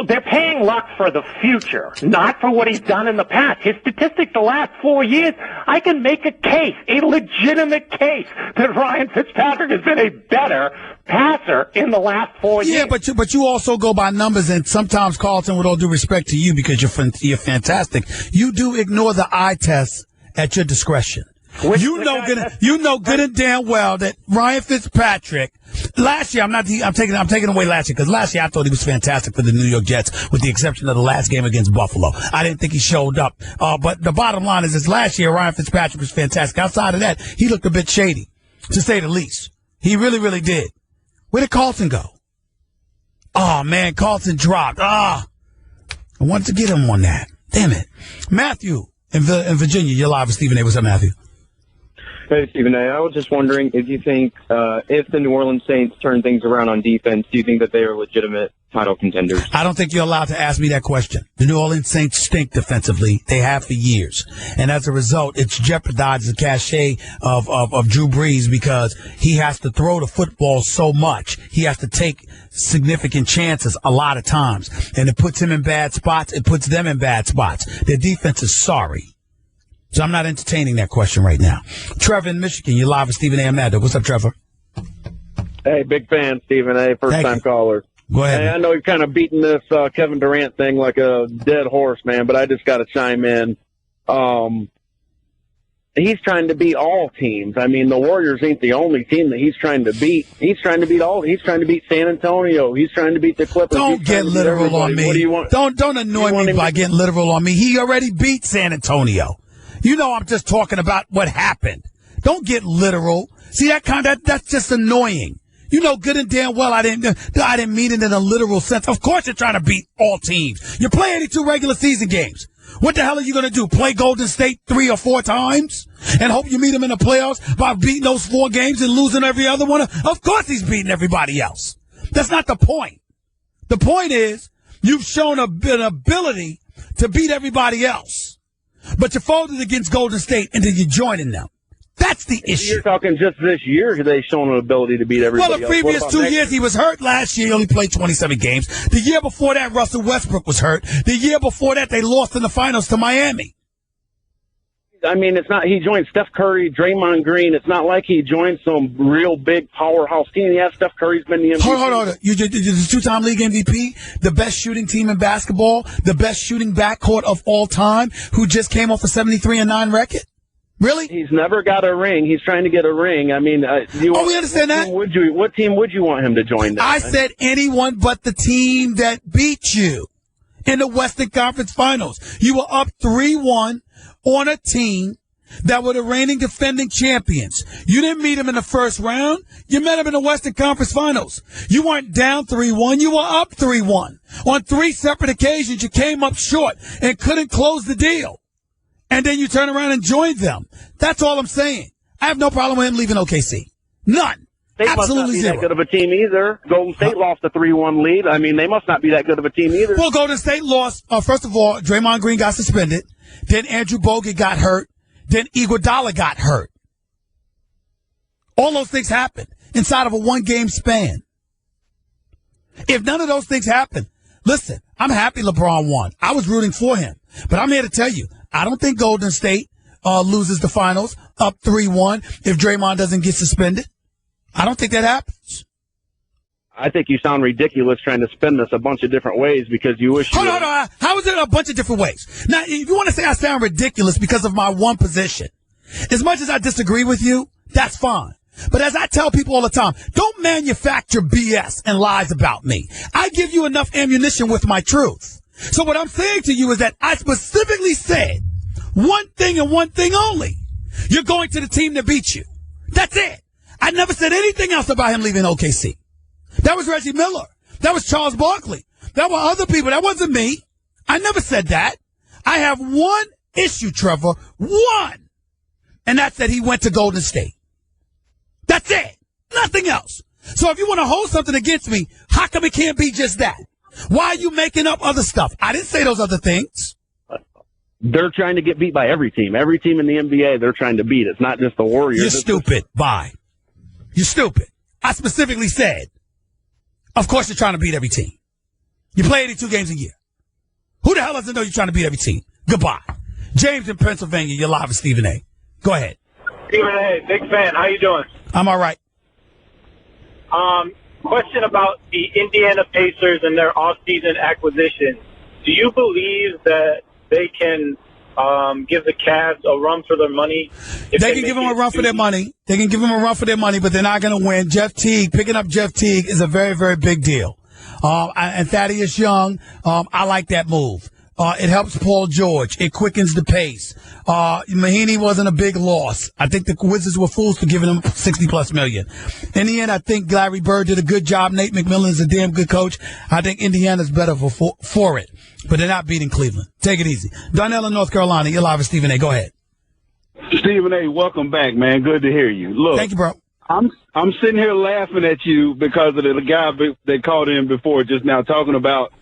they're paying Luck for the future, not for what he's done in the past. His statistics the last 4 years, I can make a legitimate case that Ryan Fitzpatrick has been a better passer in the last 4 years. Yeah, but you also go by numbers, and sometimes, Carlton, with all due respect to you, because you're fantastic, you do ignore the eye test at your discretion. You know good and damn well that Ryan Fitzpatrick. Last year, I'm taking away last year because last year I thought he was fantastic for the New York Jets, with the exception of the last game against Buffalo. I didn't think he showed up. But the bottom line is, last year Ryan Fitzpatrick was fantastic. Outside of that, he looked a bit shady, to say the least. He really, really did. Where did Carlton go? Oh man, Carlton dropped. I wanted to get him on that. Damn it, Matthew in Virginia. You're live with Stephen A. What's up, Matthew? Hey, Stephen A. I was just wondering if you think if the New Orleans Saints turn things around on defense, do you think that they are legitimate title contenders? I don't think you're allowed to ask me that question. The New Orleans Saints stink defensively. They have for years. And as a result, it's jeopardized the cachet of Drew Brees because he has to throw the football so much. He has to take significant chances a lot of times. And it puts him in bad spots. It puts them in bad spots. Their defense is sorry. So I'm not entertaining that question right now. Trevor in Michigan, you're live with Stephen A. Amanda. What's up, Trevor? Hey, big fan, Stephen A. First-time caller. Go ahead. Hey, I know you're kind of beating this Kevin Durant thing like a dead horse, man, but I just got to chime in. He's trying to beat all teams. I mean, the Warriors ain't the only team that he's trying to beat. He's trying to beat all. He's trying to beat San Antonio. He's trying to beat the Clippers. Don't get literal on me. What do you want? Don't annoy me by getting literal on me. He already beat San Antonio. You know I'm just talking about what happened. Don't get literal. See that's just annoying. You know good and damn well I didn't mean it in a literal sense. Of course you're trying to beat all teams. You play 82 regular season games. What the hell are you going to do? Play Golden State 3 or 4 times and hope you meet them in the playoffs by beating those 4 games and losing every other one? Of course he's beating everybody else. That's not the point. The point is you've shown an ability to beat everybody else. But you folded against Golden State, and then you're joining them. That's the issue. You're talking just this year, they've shown an ability to beat everybody else. Well, the previous 2 years, he was hurt. Last year, he only played 27 games. The year before that, Russell Westbrook was hurt. The year before that, they lost in the finals to Miami. I mean, it's not he joined Steph Curry, Draymond Green. It's not like he joined some real big powerhouse team. Yeah, Steph Curry's been the MVP. Hold on. You're the 2-time league MVP, the best shooting team in basketball, the best shooting backcourt of all time, who just came off a 73-9 record? Really? He's never got a ring. He's trying to get a ring. I mean, we understand that. What team would you want him to join? Then? I said anyone but the team that beat you in the Western Conference Finals. You were up 3-1 on a team that were the reigning defending champions. You didn't meet them in the first round. You met them in the Western Conference Finals. You weren't down 3-1. You were up 3-1. On 3 separate occasions, you came up short and couldn't close the deal. And then you turn around and joined them. That's all I'm saying. I have no problem with him leaving OKC. None. They Absolutely must not be zero. that good of a team either. Golden State lost a 3-1 lead. I mean, they must not be that good of a team either. Well, Golden State lost. First of all, Draymond Green got suspended. Then Andrew Bogut got hurt. Then Iguodala got hurt. All those things happened inside of a 1-game span. If none of those things happened, listen, I'm happy LeBron won. I was rooting for him. But I'm here to tell you, I don't think Golden State loses the finals up 3-1 if Draymond doesn't get suspended. I don't think that happens. I think you sound ridiculous trying to spin this a bunch of different ways because you wish. Hold on. How is it a bunch of different ways? Now, if you want to say I sound ridiculous because of my one position, as much as I disagree with you, that's fine. But as I tell people all the time, don't manufacture BS and lies about me. I give you enough ammunition with my truth. So what I'm saying to you is that I specifically said one thing and one thing only. You're going to the team that beat you. That's it. I never said anything else about him leaving OKC. That was Reggie Miller. That was Charles Barkley. That were other people. That wasn't me. I never said that. I have one issue, Trevor. One. And that's that he went to Golden State. That's it. Nothing else. So if you want to hold something against me, how come it can't be just that? Why are you making up other stuff? I didn't say those other things. They're trying to get beat by every team. Every team in the NBA, they're trying to beat. It's not just the Warriors. You're stupid. Bye. You're stupid. I specifically said, of course you're trying to beat every team. You play 82 games a year. Who the hell doesn't know you're trying to beat every team? Goodbye. James in Pennsylvania, you're live with Stephen A. Go ahead. Stephen A., big fan. How you doing? I'm all right. Question about the Indiana Pacers and their off-season acquisition. Do you believe that they can give the Cavs a run for their money? They can give them a run for their money. They can give them a run for their money, but they're not going to win. Picking up Jeff Teague is a very, very big deal. And Thaddeus Young, I like that move. It helps Paul George. It quickens the pace. Mahinmi wasn't a big loss. I think the Wizards were fools for giving him $60+ million. In the end, I think Larry Bird did a good job. Nate McMillan is a damn good coach. I think Indiana's better for it. But they're not beating Cleveland. Take it easy. Darnell in North Carolina, you're live with Stephen A. Go ahead. Stephen A., welcome back, man. Good to hear you. Look, thank you, bro. I'm sitting here laughing at you because of the guy they called in before just now talking about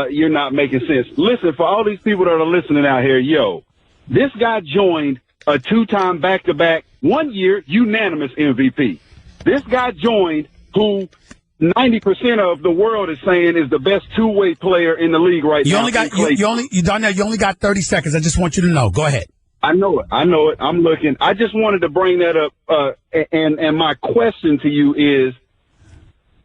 you're not making sense. Listen, for all these people that are listening out here, this guy joined a 2-time back-to-back, 1 year unanimous MVP. This guy joined who 90% of the world is saying is the best two-way player in the league right now. You only got 30 seconds. I just want you to know. Go ahead. I know it. I'm looking. I just wanted to bring that up. And my question to you is,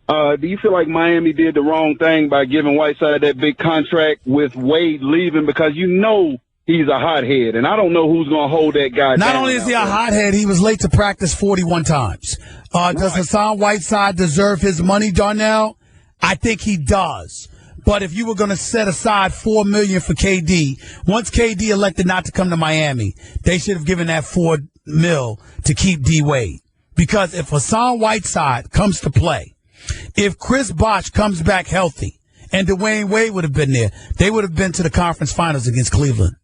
do you feel like Miami did the wrong thing by giving Whiteside that big contract with Wade leaving? Because he's a hothead, and I don't know who's going to hold that guy down. Not only is he a hothead, he was late to practice 41 times. Does Hassan Whiteside deserve his money, Darnell? I think he does. But if you were going to set aside $4 million for KD, once KD elected not to come to Miami, they should have given that $4 million to keep D Wade. Because if Hassan Whiteside comes to play, if Chris Bosh comes back healthy, and Dwayne Wade would have been there, they would have been to the conference finals against Cleveland.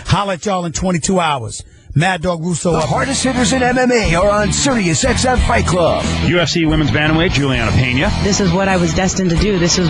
Holla at y'all in 22 hours. Mad Dog Russo. The hardest hitters in MMA are on Sirius XM Fight Club. UFC Women's Bantamweight, Juliana Pena. This is what I was destined to do. This is